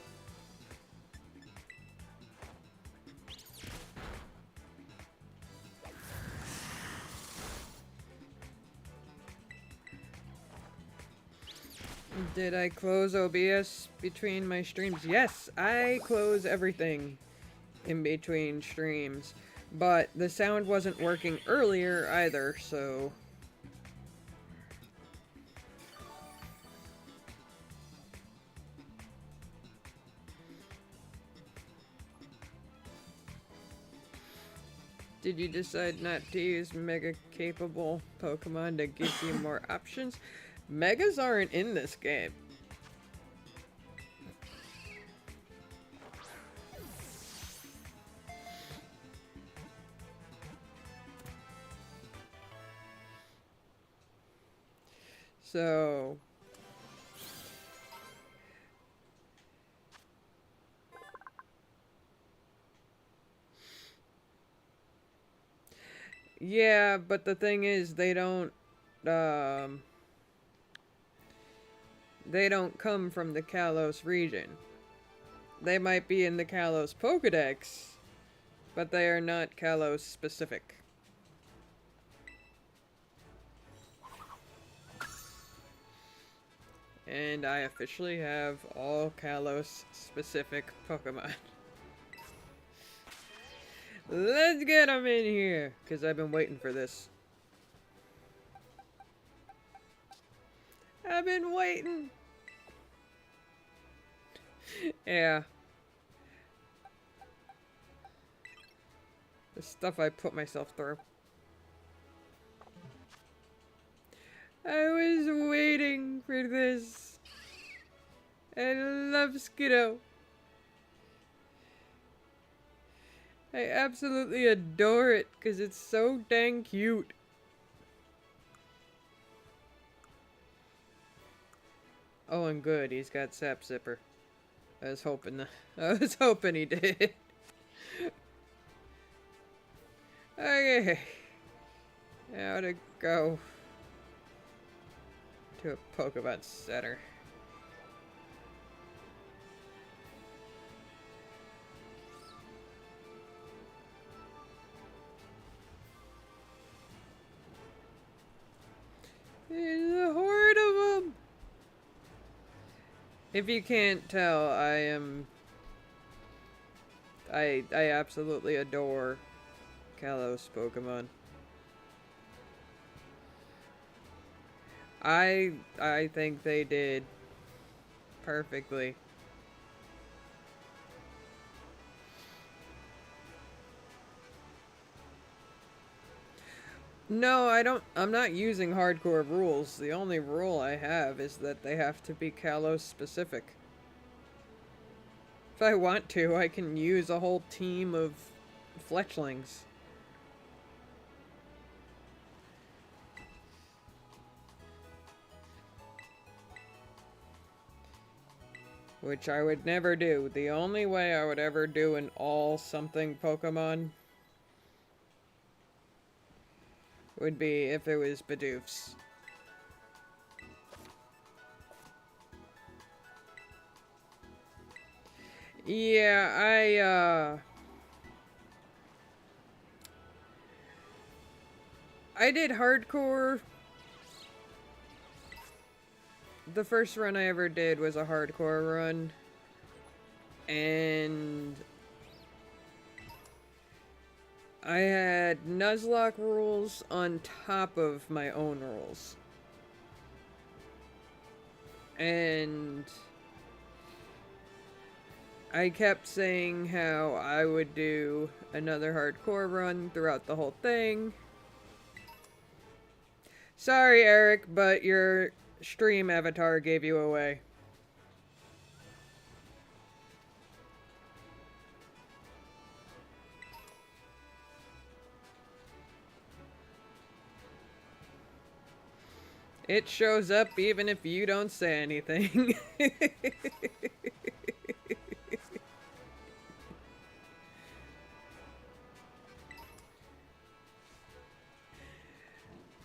Did I close OBS between my streams? Yes, I close everything in between streams. But the sound wasn't working earlier either, so... Did you decide not to use Mega capable Pokemon to give you more options? Megas aren't in this game. So... yeah, but the thing is, they don't come from the Kalos region. They might be in the Kalos Pokedex, but they are not Kalos specific. And I officially have all Kalos specific Pokemon. Let's get them in here, because I've been waiting for this. I've been waiting. Yeah. The stuff I put myself through. I was waiting for this. I love Skiddo. I absolutely adore it because it's so dang cute. Oh, and good, he's got Sap Zipper. I was hoping he did. Okay. Now to go to a Pokemon Center. There's a horde of them! If you can't tell, I absolutely adore Kalos Pokemon. I think they did perfectly. No, I'm not using hardcore rules. The only rule I have is that they have to be Kalos specific. If I want to, I can use a whole team of fletchlings. which I would never do. The only way I would ever do an all something Pokemon would be if it was Bidoofs. Yeah, I did hardcore. The first run I ever did was a hardcore run. And I had Nuzlocke rules on top of my own rules. And I kept saying how I would do another hardcore run throughout the whole thing. Sorry, Eric, but your stream avatar gave you away. It shows up even if you don't say anything.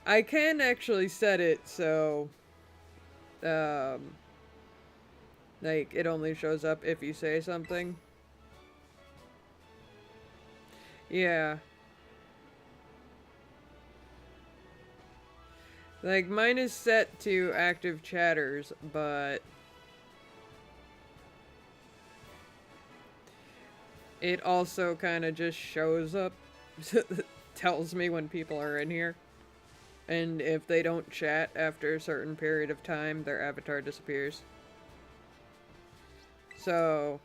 I can actually set it so, like, it only shows up if you say something. Yeah. Like, mine is set to active chatters, but it also kind of just shows up, tells me when people are in here. And if they don't chat after a certain period of time, their avatar disappears. So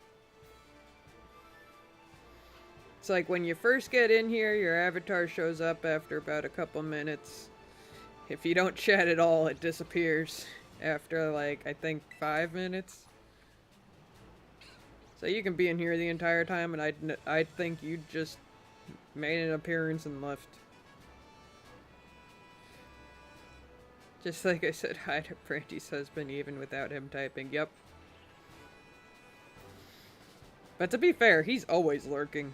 it's like when you first get in here, your avatar shows up after about a couple minutes. If you don't chat at all, it disappears after, like, I think 5 minutes. So you can be in here the entire time, and I'd think you just made an appearance and left. Just like I said hi to Brandy's husband even without him typing. Yep. But to be fair, he's always lurking.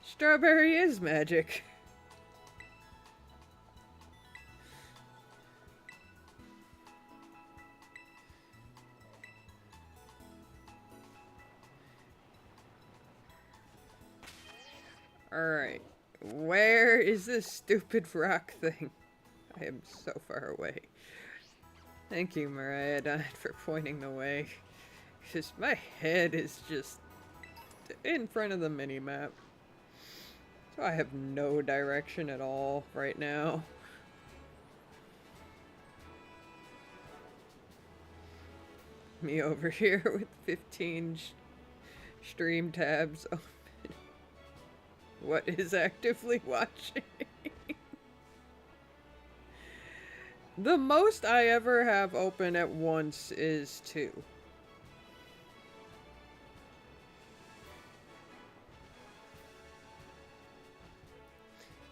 Strawberry is magic. Alright. Where is this stupid rock thing? I am so far away. Thank you, Mariah, for pointing the way. Because my head is just in front of the mini-map. So I have no direction at all right now. Me over here with 15 stream tabs open. What is actively watching? The most I ever have open at once is 2.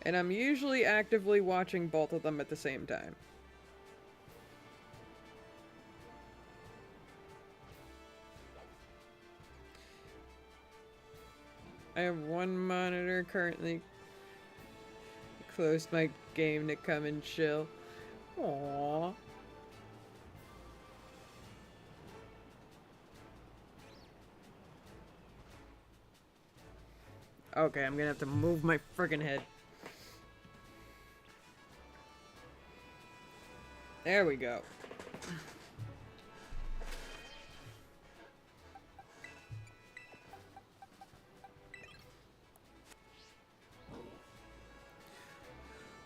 And I'm usually actively watching both of them at the same time. I have one monitor currently. Closed my game to come and chill. Aww. Okay, I'm gonna have to move my friggin' head. There we go.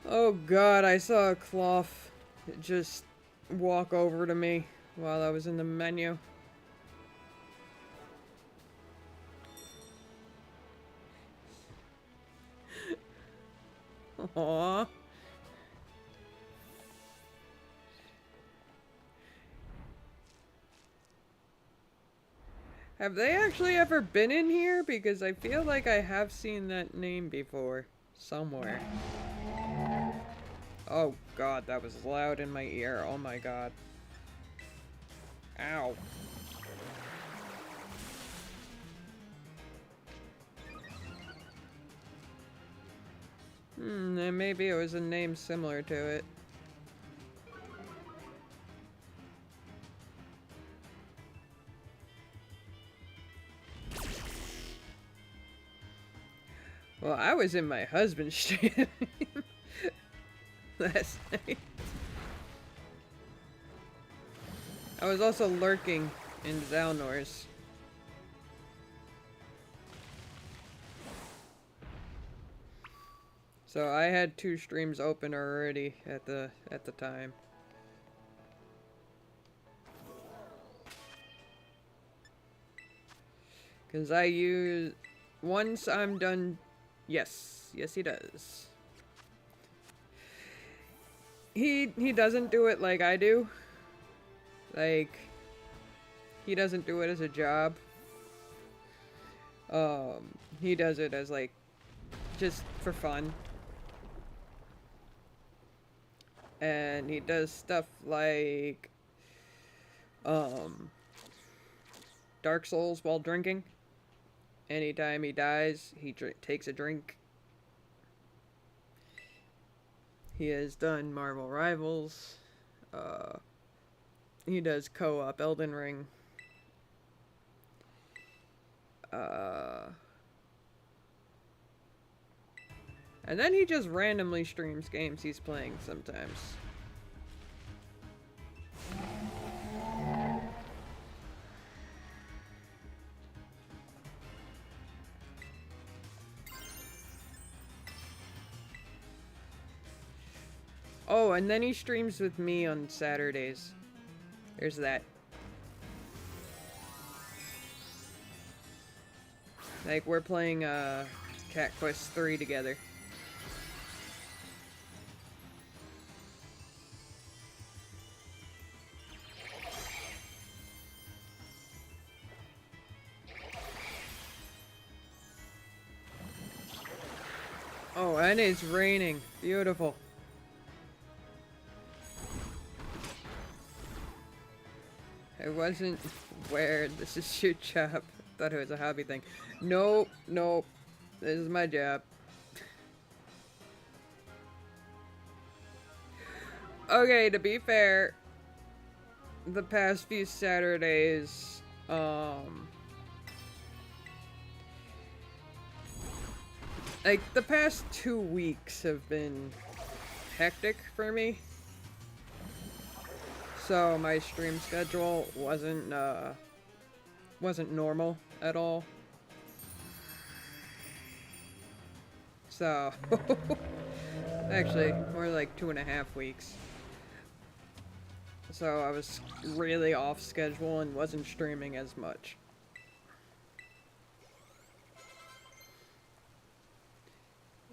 Oh god, I saw a cloth just walk over to me while I was in the menu. Aww. Have they actually ever been in here? Because I feel like I have seen that name before. Somewhere. Oh god, that was loud in my ear. Oh my god. Ow. And maybe it was a name similar to it. Well, I was in my husband's stream last night. I was also lurking in Zalnor's. So I had 2 streams open already at the time. Cause I use once I'm done. Yes, yes he does. He doesn't do it like I do. Like he doesn't do it as a job. He does it as like just for fun. And he does stuff like Dark Souls while drinking. Anytime he dies, he takes a drink. He has done Marvel Rivals. He does co-op Elden Ring. And then he just randomly streams games he's playing sometimes. Oh, and then he streams with me on Saturdays. There's that. Like, we're playing Cat Quest 3 together. Oh, and it's raining. Beautiful. I wasn't aware this is your job. Thought it was a hobby thing. Nope, nope. This is my job. Okay, to be fair, the past few Saturdays, like, the past 2 weeks have been hectic for me. So my stream schedule wasn't normal at all. So, actually, more like 2.5 weeks. So I was really off schedule and wasn't streaming as much.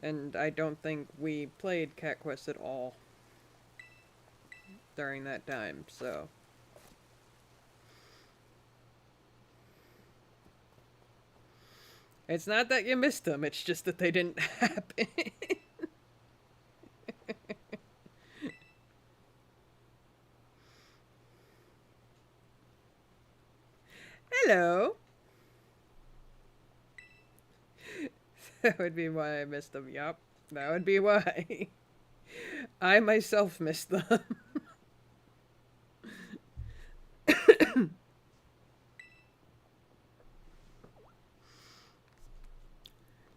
And I don't think we played Cat Quest at all during that time, so. It's not that you missed them, it's just that they didn't happen. Hello. That would be why I missed them. Yup, that would be why. I myself missed them.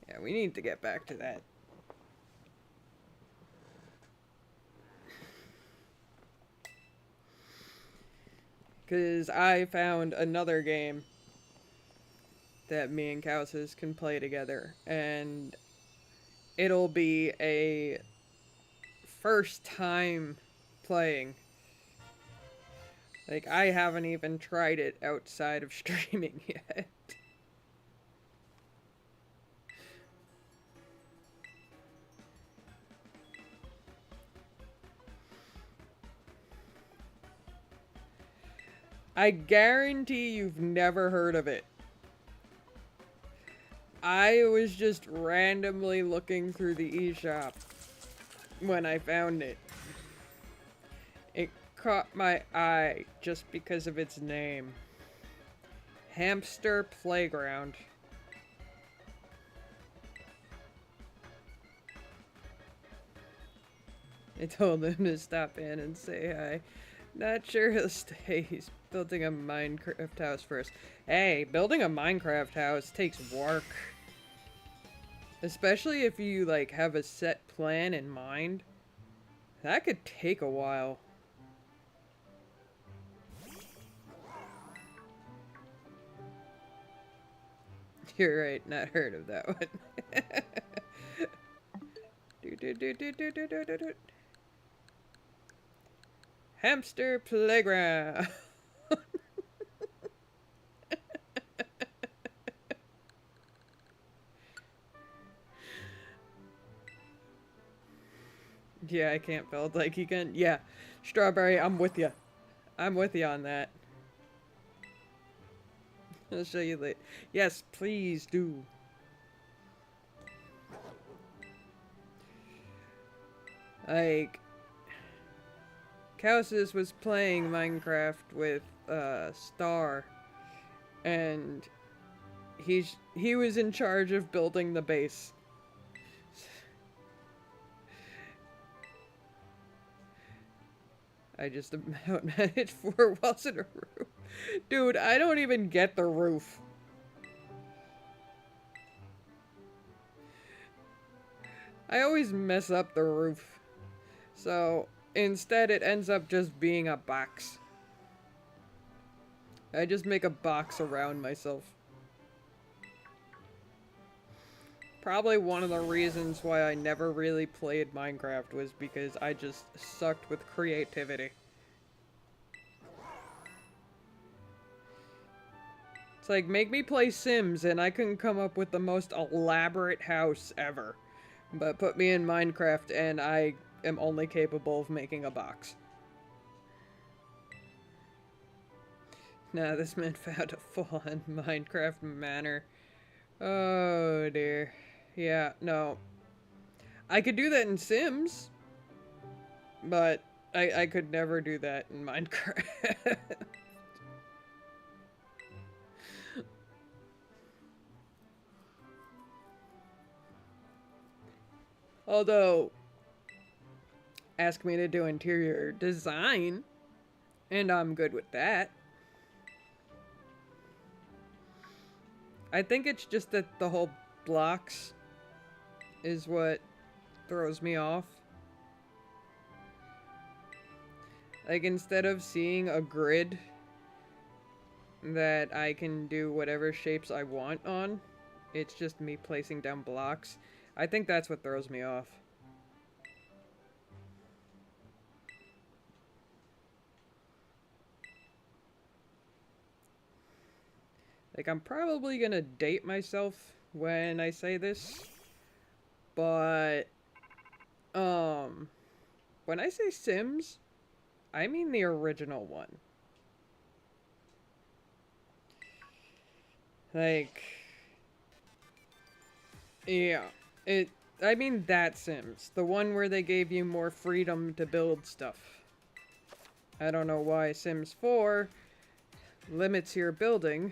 Yeah, we need to get back to that. Because I found another game that me and Kalos can play together, and it'll be a first time playing. Like, I haven't even tried it outside of streaming yet. I guarantee you've never heard of it. I was just randomly looking through the eShop when I found it. It caught my eye just because of its name. Hamster Playground. I told him to stop in and say hi. Not sure he'll stay. He's building a Minecraft house first. Hey, building a Minecraft house takes work. Especially if you, like, have a set plan in mind. That could take a while. You're right, not heard of that one. Hamster Playground. Yeah, I can't build like you can. Yeah, Strawberry, I'm with you. I'm with you on that. I'll show you later. Yes, please do. Like, Kalos was playing Minecraft with Star, and he was in charge of building the base. I just managed 4 walls and a roof. Dude, I don't even get the roof. I always mess up the roof. So, instead it ends up just being a box. I just make a box around myself. Probably one of the reasons why I never really played Minecraft was because I just sucked with creativity. It's like, make me play Sims and I couldn't come up with the most elaborate house ever. But put me in Minecraft and I am only capable of making a box. Nah, this man found a full-on Minecraft manor. Oh dear. Yeah, no. I could do that in Sims, but I could never do that in Minecraft. Although, ask me to do interior design, and I'm good with that. I think it's just that the whole blocks is what throws me off. Like, instead of seeing a grid that I can do whatever shapes I want on, it's just me placing down blocks. I think that's what throws me off. Like, I'm probably gonna date myself when I say this, but, when I say Sims, I mean the original one. Like, yeah, I mean that Sims, the one where they gave you more freedom to build stuff. I don't know why Sims 4 limits your building,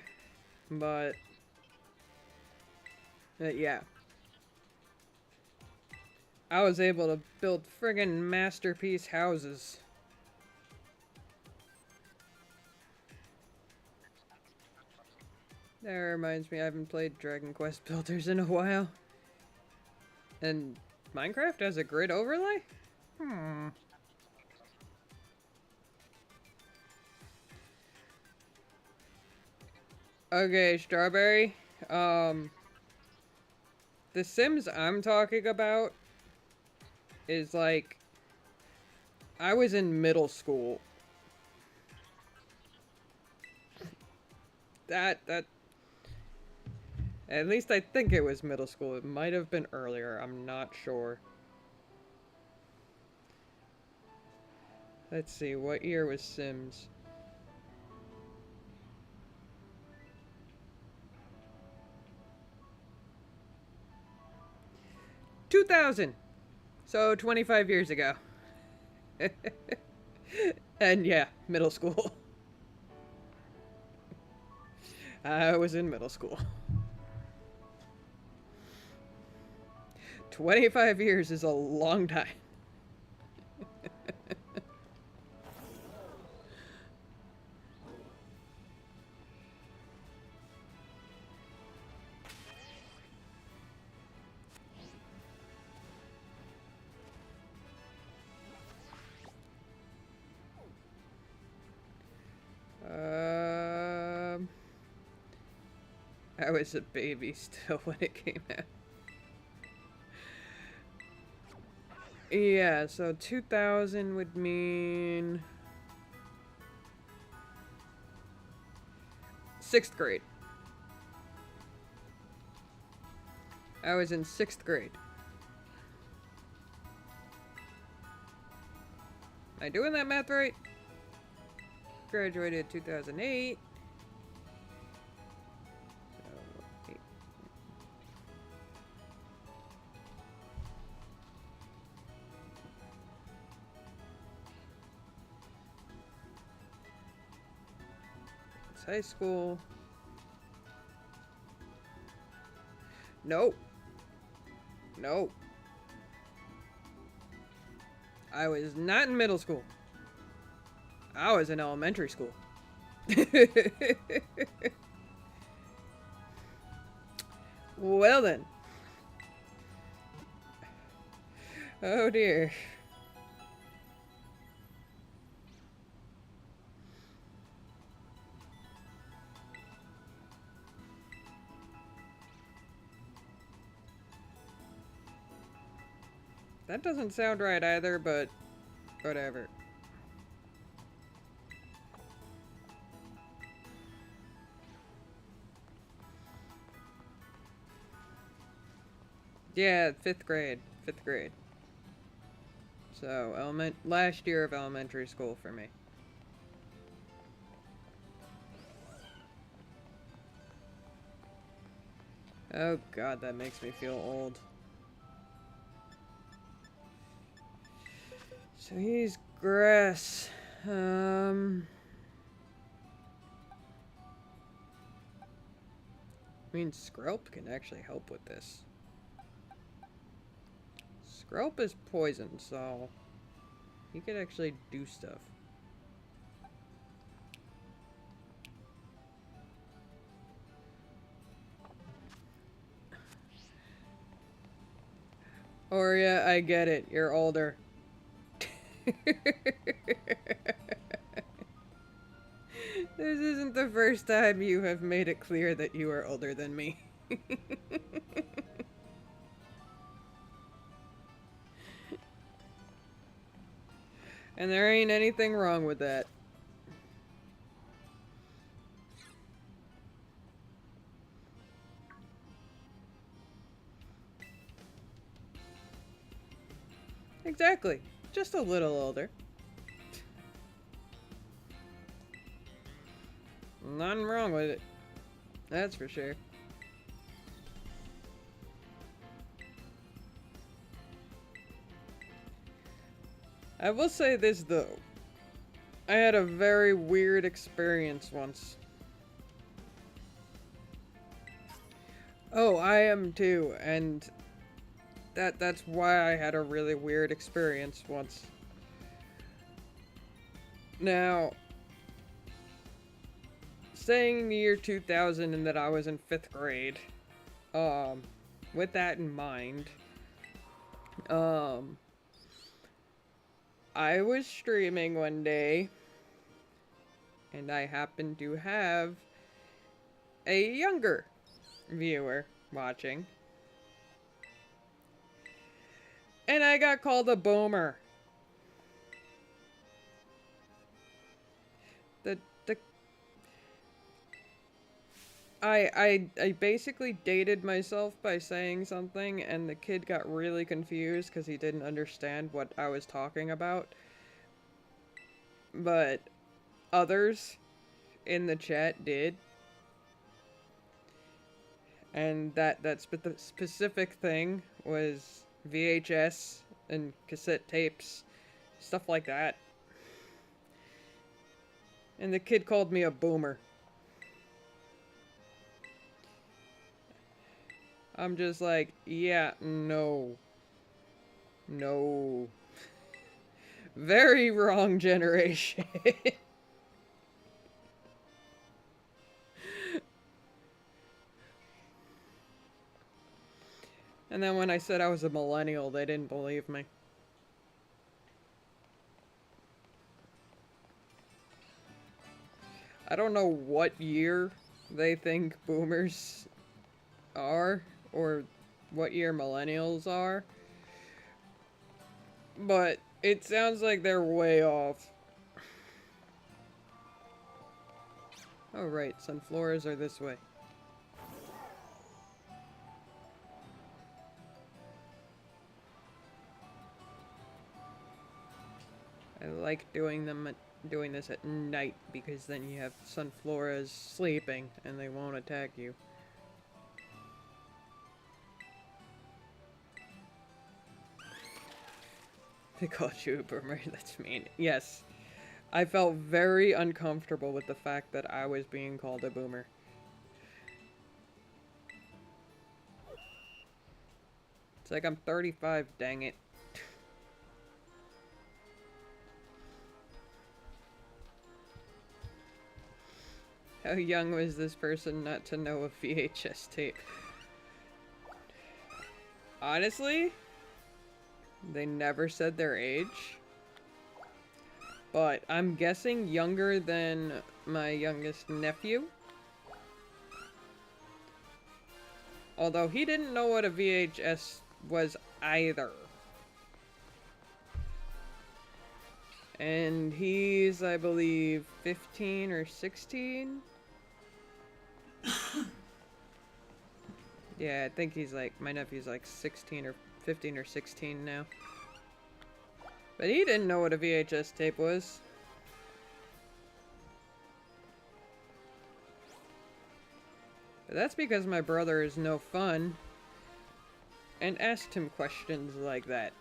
but yeah. I was able to build friggin' masterpiece houses. That reminds me, I haven't played Dragon Quest Builders in a while. And Minecraft has a grid overlay? Okay, Strawberry. The Sims I'm talking about is like, I was in middle school. That, at least I think it was middle school. It might have been earlier, I'm not sure. Let's see, what year was Sims? 2000. So 25 years ago. And yeah, middle school. I was in middle school. 25 years is a long time. I was a baby still when it came out. Yeah, so 2000 would mean 6th grade. I was in 6th grade. Am I doing that math right? Graduated 2008. So, it's high school. Nope. Nope. I was not in middle school. I was in elementary school. Well then. Oh dear. That doesn't sound right either, but whatever. Yeah, 5th grade. 5th grade. So, last year of elementary school for me. Oh god, that makes me feel old. So he's grass. I mean, Skrelp can actually help with this. Skrelp is poison, so he could actually do stuff. Oria, I get it. You're older. This isn't the first time you have made it clear that you are older than me. And there ain't anything wrong with that. Exactly. Just a little older. Nothing wrong with it. That's for sure. I will say this though. I had a very weird experience once. Oh, I am too, and that's why I had a really weird experience once. Now, saying the year 2000 and that I was in 5th grade, with that in mind, I was streaming one day, and I happened to have a younger viewer watching, and I got called a boomer. I basically dated myself by saying something, and the kid got really confused because he didn't understand what I was talking about. But others in the chat did. And that specific thing was VHS and cassette tapes, stuff like that. And the kid called me a boomer. I'm just like, yeah, no. No. Very wrong generation. And then when I said I was a millennial, they didn't believe me. I don't know what year they think boomers are, or what year millennials are, but it sounds like they're way off. Oh right, sunflowers are this way. I like doing this at night because then you have sunflowers sleeping and they won't attack you. They called you a boomer, that's mean. Yes. I felt very uncomfortable with the fact that I was being called a boomer. It's like I'm 35, dang it. How young was this person not to know a VHS tape? Honestly, they never said their age. But I'm guessing younger than my youngest nephew. Although he didn't know what a VHS was either. And he's, I believe, 15 or 16? Yeah, I think he's like, my nephew's like 16 or 15 or 16 now. But he didn't know what a VHS tape was. But that's because my brother is no fun and asked him questions like that.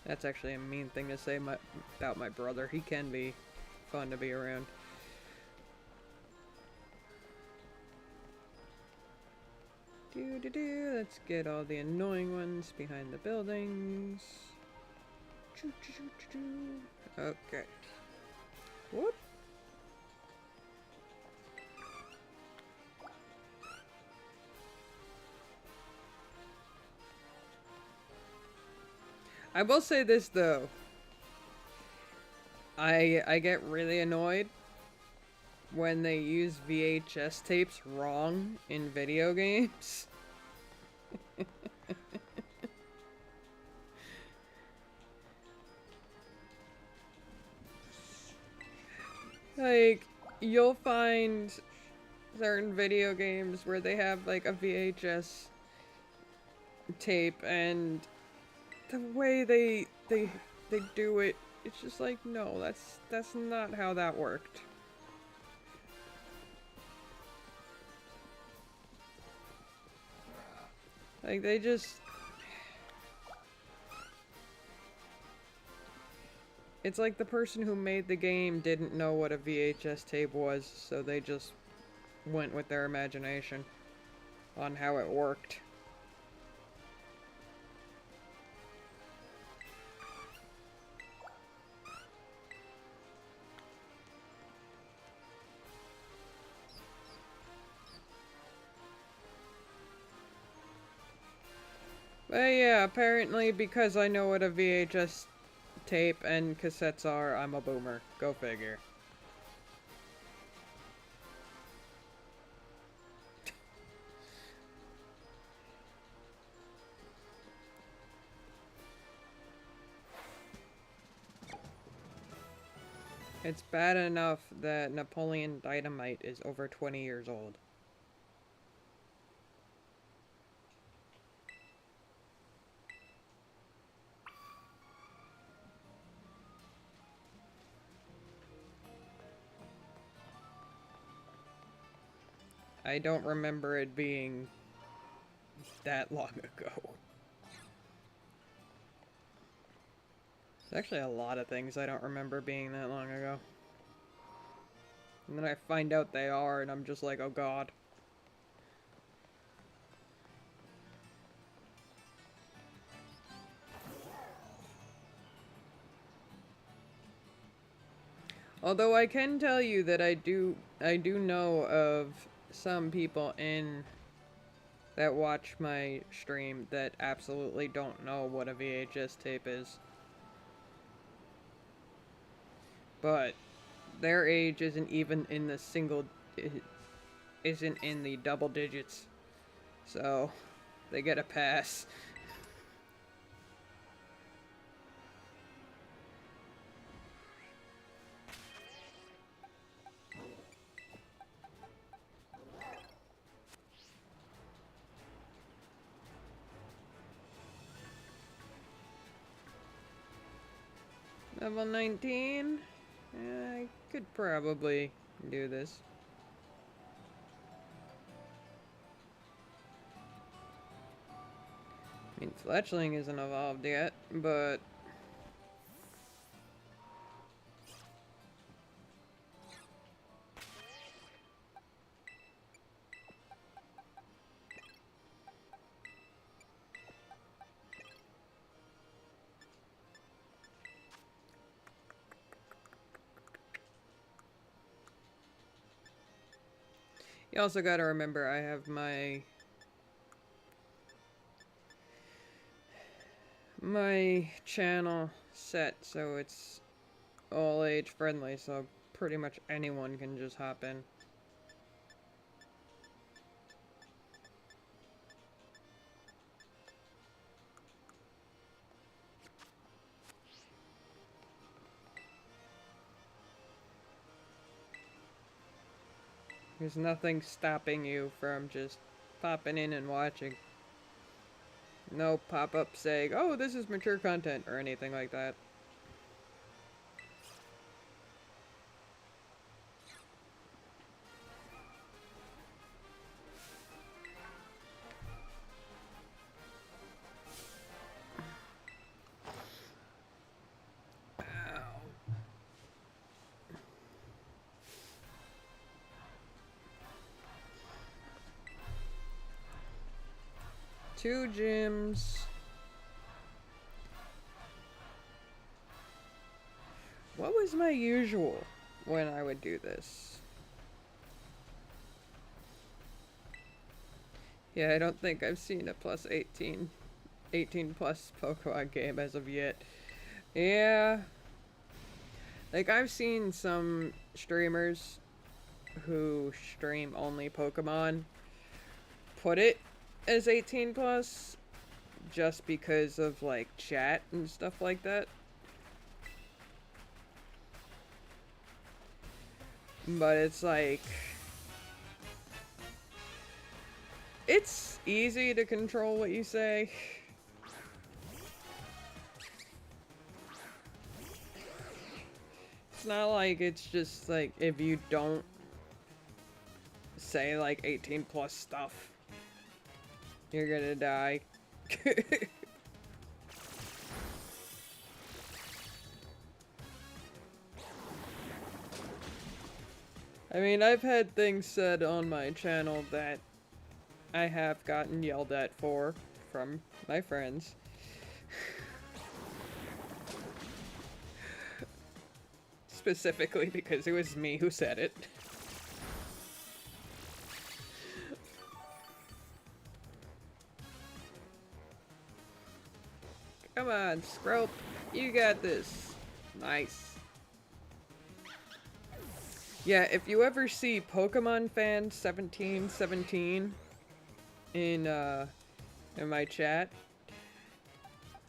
That's actually a mean thing to say about my brother. He can be fun to be around. Let's get all the annoying ones behind the buildings. Okay. Whoop. I will say this though. I get really annoyed when they use VHS tapes wrong in video games. Like, you'll find certain video games where they have like a VHS tape and the way they do it, it's just like, no, that's not how that worked. Like, they just... It's like the person who made the game didn't know what a VHS tape was, so they just went with their imagination on how it worked. But yeah, apparently because I know what a VHS tape and cassettes are, I'm a boomer. Go figure. It's bad enough that Napoleon Dynamite is over 20 years old. I don't remember it being that long ago. There's actually a lot of things I don't remember being that long ago. And then I find out they are, and I'm just like, oh god. Although I can tell you that I do know of some people that watch my stream that absolutely don't know what a VHS tape is. But their age isn't even in the isn't in the double digits. So they get a pass. Level 19? I could probably do this. I mean, Fletchling isn't evolved yet, but... You also gotta remember I have my channel set so it's all age friendly, so pretty much anyone can just hop in. There's nothing stopping you from just popping in and watching. No pop-up saying, oh, this is mature content, or anything like that. Ow. 2 gyms. What was my usual when I would do this? Yeah, I don't think I've seen a plus 18 plus Pokemon game as of yet. Yeah. Like, I've seen some streamers who stream only Pokemon put it as 18 plus just because of, like, chat and stuff like that. But it's like... it's easy to control what you say. It's not like it's just like if you don't say like 18 plus stuff, you're gonna die. I mean, I've had things said on my channel that I have gotten yelled at for from my friends. Specifically because it was me who said it. Come on, Scrope. You got this. Nice. Yeah, if you ever see Pokemon fan 1717 in my chat,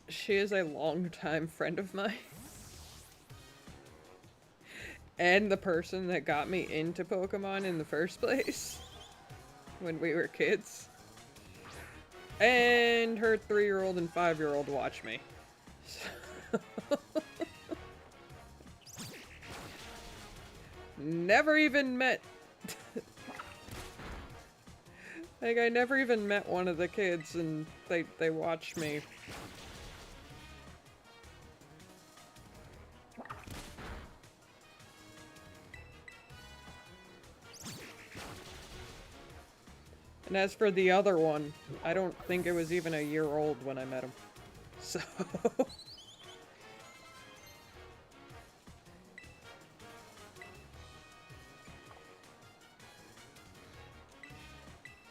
she is a longtime friend of mine. And the person that got me into Pokemon in the first place when we were kids. And her 3-year-old and 5-year-old watch me. So never even met. Like, I never even met one of the kids, and they watched me. And as for the other one, I don't think it was even a year old when I met him. So...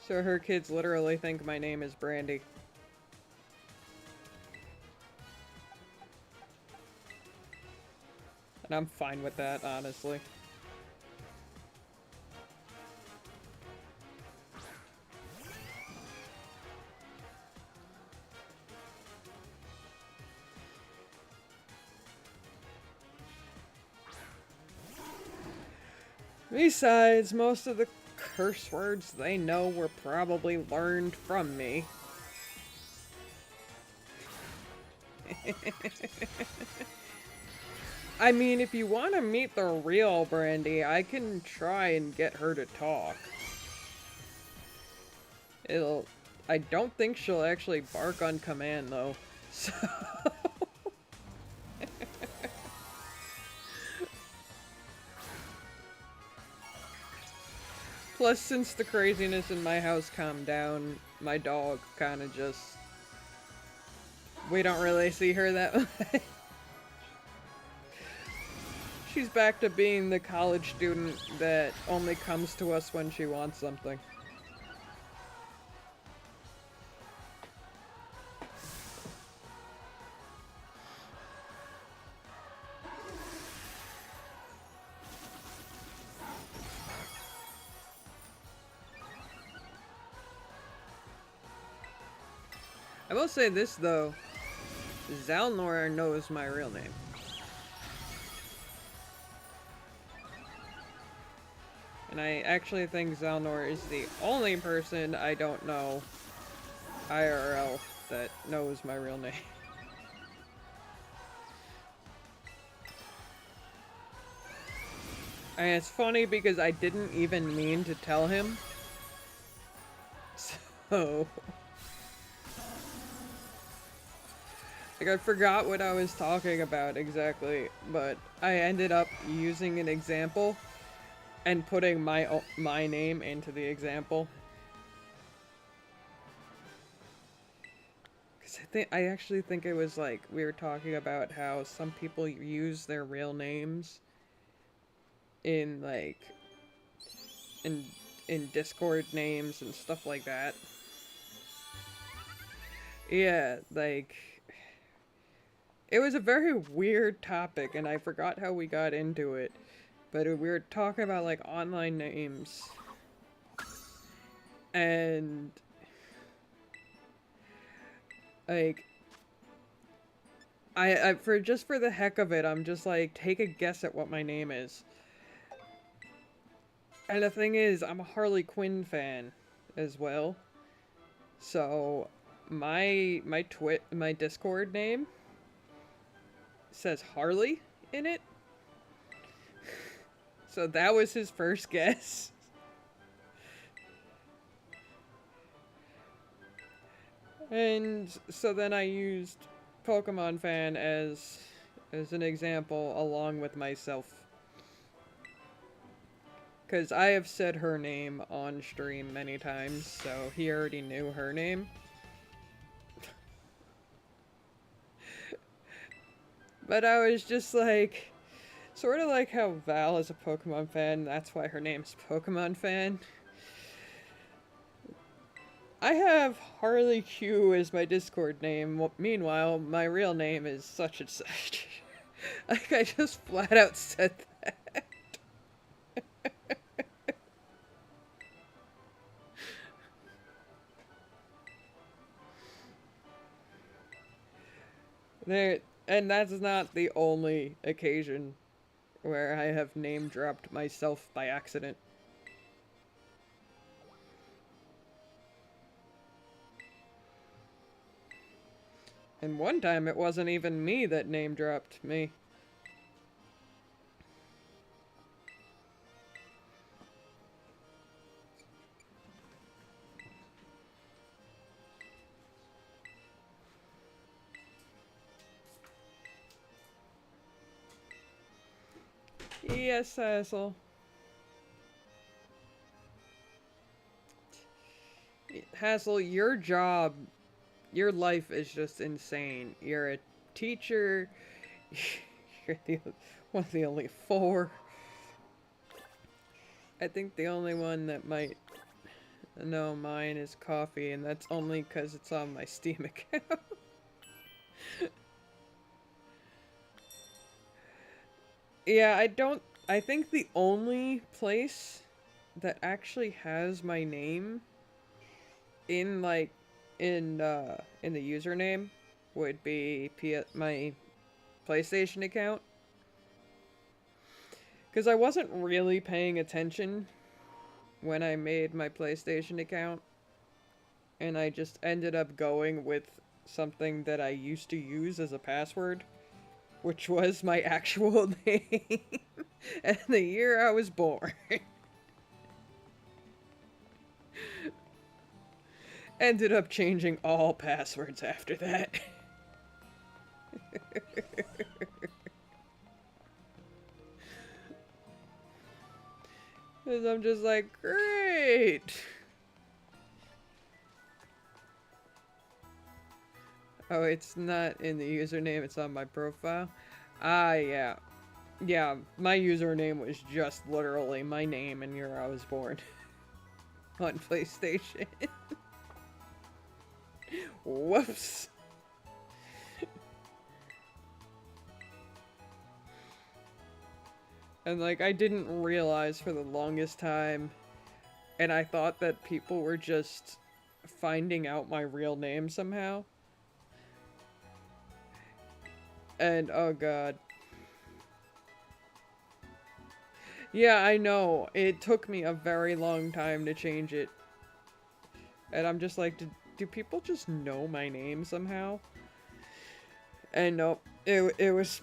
So her kids literally think my name is Brandy. And I'm fine with that, honestly. Besides, most of the curse words they know were probably learned from me. I mean, if you want to meet the real Brandy, I can try and get her to talk. I don't think she'll actually bark on command, though. So... Plus, since the craziness in my house calmed down, my dog kind of just... We don't really see her that way. She's back to being the college student that only comes to us when she wants something. I will say this, though. Zalnor knows my real name. And I actually think Zalnor is the only person I don't know IRL that knows my real name. And it's funny because I didn't even mean to tell him. So... Like, I forgot what I was talking about exactly, but I ended up using an example and putting my name into the example. Because I actually think it was like, we were talking about how some people use their real names in, like, in Discord names and stuff like that. Yeah, like... It was a very weird topic, and I forgot how we got into it. But we were talking about, like, online names. And... Like... just for the heck of it, I'm just like, take a guess at what my name is. And the thing is, I'm a Harley Quinn fan as well. So, my Discord name says Harley in it. So that was his first guess. And so then I used Pokemon fan as an example along with myself. Because I have said her name on stream many times, so he already knew her name. But I was just like, sort of like how Val is a Pokemon fan, that's why her name's Pokemon fan. I have Harley Q as my Discord name, meanwhile, my real name is such and such. Like, I just flat out said that. And that's not the only occasion where I have name-dropped myself by accident. And one time it wasn't even me that name-dropped me. Yes, Hassel. Hassel, your job, your life is just insane. You're a teacher. You're one of the only four. I think the only one that might know mine is coffee, and that's only because it's on my Steam account. Yeah, I think the only place that actually has my name in, like, in the username would be my PlayStation account. Because I wasn't really paying attention when I made my PlayStation account, and I just ended up going with something that I used to use as a password, which was my actual name and the year I was born. Ended up changing all passwords after that. Because I'm just like, great! Oh, it's not in the username, it's on my profile? Ah, yeah. Yeah, my username was just literally my name and year I was born. On PlayStation. Whoops. And, like, I didn't realize for the longest time, and I thought that people were just finding out my real name somehow. And, oh god. Yeah, I know. It took me a very long time to change it. And I'm just like, do people just know my name somehow? And nope. It was...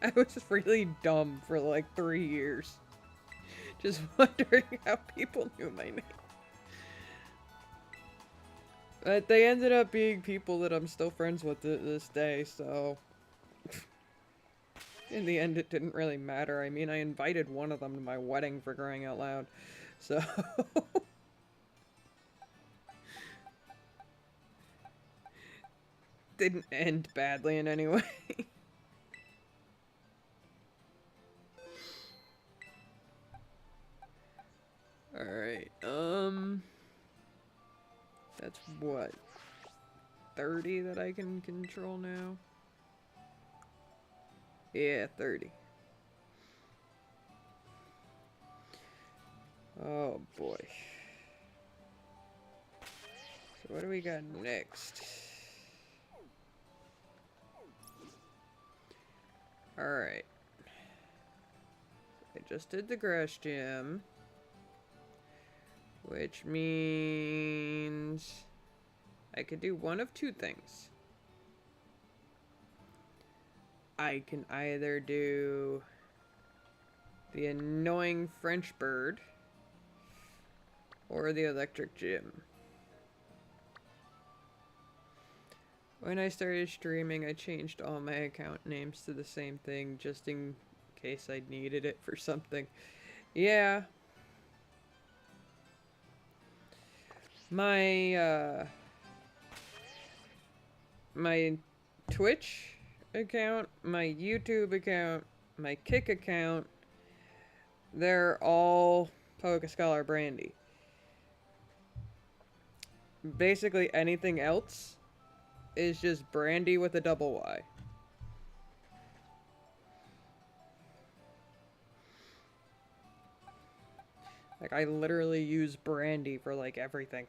I was really dumb for like 3 years. Just wondering how people knew my name. But they ended up being people that I'm still friends with to this day, so... In the end, it didn't really matter. I mean, I invited one of them to my wedding, for crying out loud. So... Didn't end badly in any way. Alright, that's what? 30 that I can control now? Yeah, 30. Oh boy. So what do we got next? Alright. I just did the grass gym. Which means I could do one of two things. I can either do the annoying French bird or the electric gym. When I started streaming, I changed all my account names to the same thing just in case I needed it for something. Yeah. My Twitch account, my YouTube account, my Kick account, they're all Pokescholar Brandy. Basically anything else is just Brandy with a double Y. Like, I literally use Brandy for, like, everything.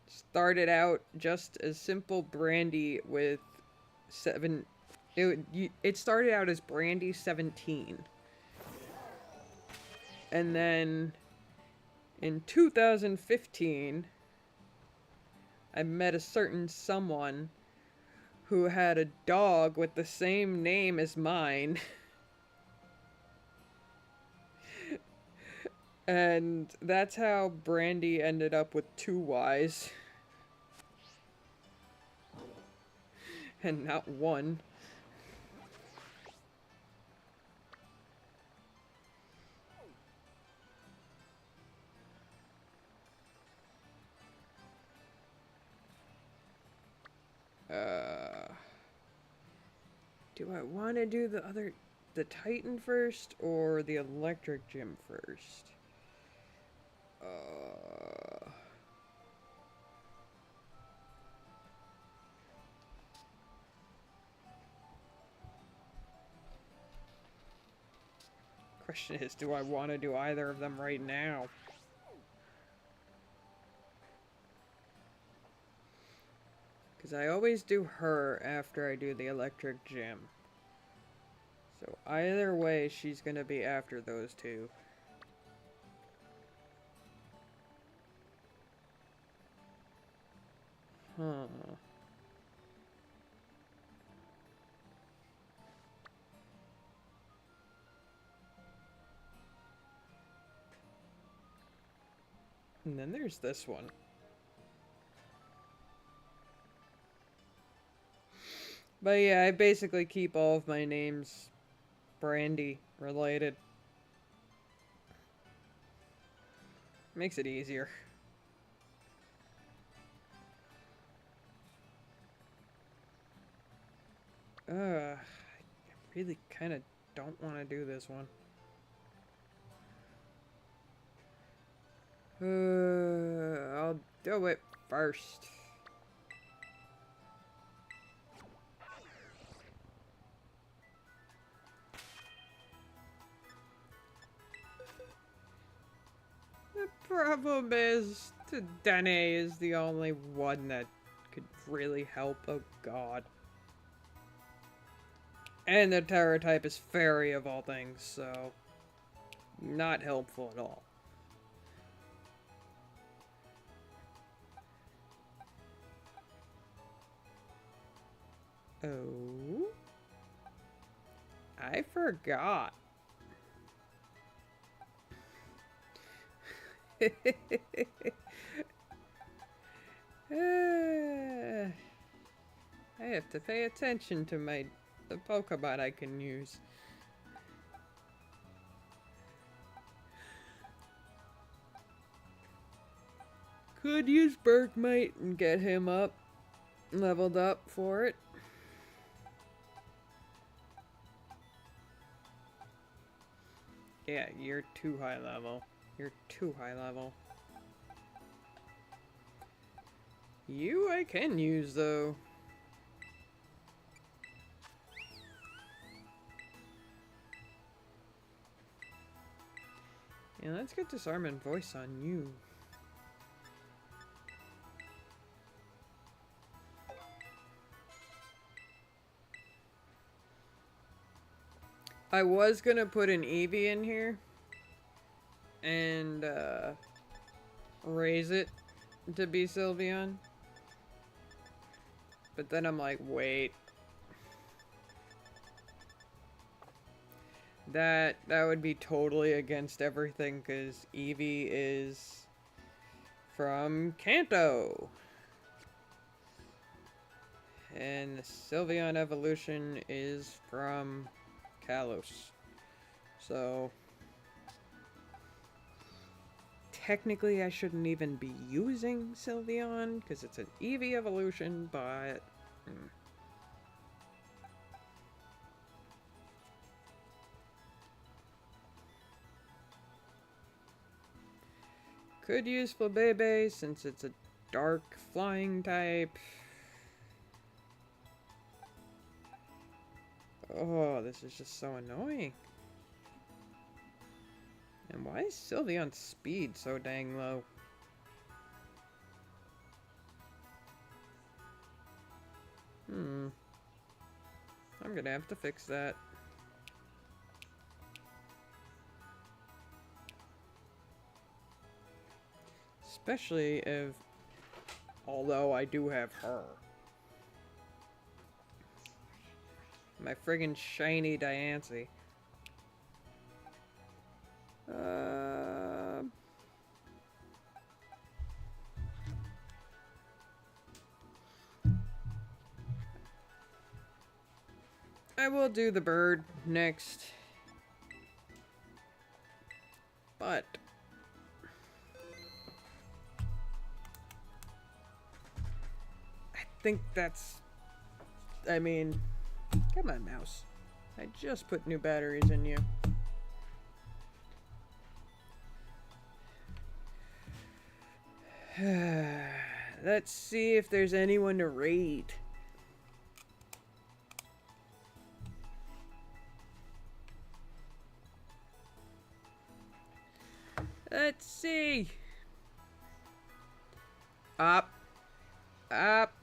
Started out just as simple Brandy with 7... It started out as Brandy 17. And then in 2015, I met a certain someone who had a dog with the same name as mine. And that's how Brandy ended up with 2 Ys. And not 1. Do I want to do the Titan first or the electric gym first? Question is, do I want to do either of them right now? Because I always do her after I do the electric gym. So either way, she's going to be after those two. Huh. And then there's this one. But yeah, I basically keep all of my names Brandy related. Makes it easier. I really kind of don't want to do this one. I'll do it first. The problem is, Dene is the only one that could really help. Oh god. And the terror type is fairy of all things, so not helpful at all. Oh, I forgot. I have to pay attention to the Pokemon I can use. Could use Bergmite and get him leveled up for it. Yeah, you're too high level. You're too high level. You I can use though. Yeah, let's get Disarming Voice on you. I was gonna put an Eevee in here and raise it to be Sylveon. But then I'm like, wait. That would be totally against everything because Eevee is from Kanto. And the Sylveon evolution is from Kalos. So technically I shouldn't even be using Sylveon because it's an Eevee evolution, but could use Flabébé since it's a dark flying type. Oh, this is just so annoying. And why is Sylveon's speed so dang low? I'm gonna have to fix that. Especially if, although I do have her. My friggin' shiny Diancie. I will do the bird next. But I think that's, I mean, Come on, mouse. I just put new batteries in you. Let's see if there's anyone to raid. Let's see. Up. Up.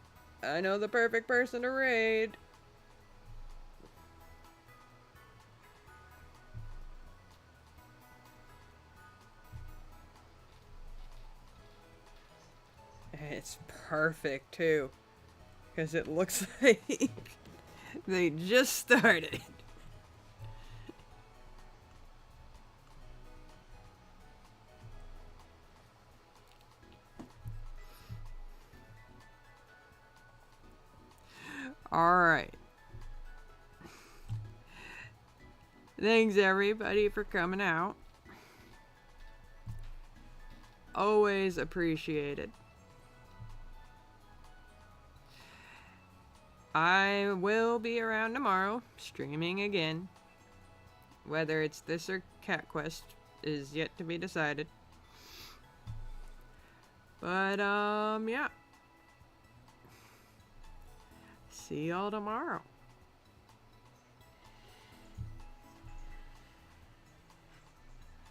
I know the perfect person to raid. It's perfect too, because it looks like they just started. Alright. Thanks everybody for coming out. Always appreciated. I will be around tomorrow, streaming again. Whether it's this or Cat Quest is yet to be decided. But, yeah. See y'all tomorrow.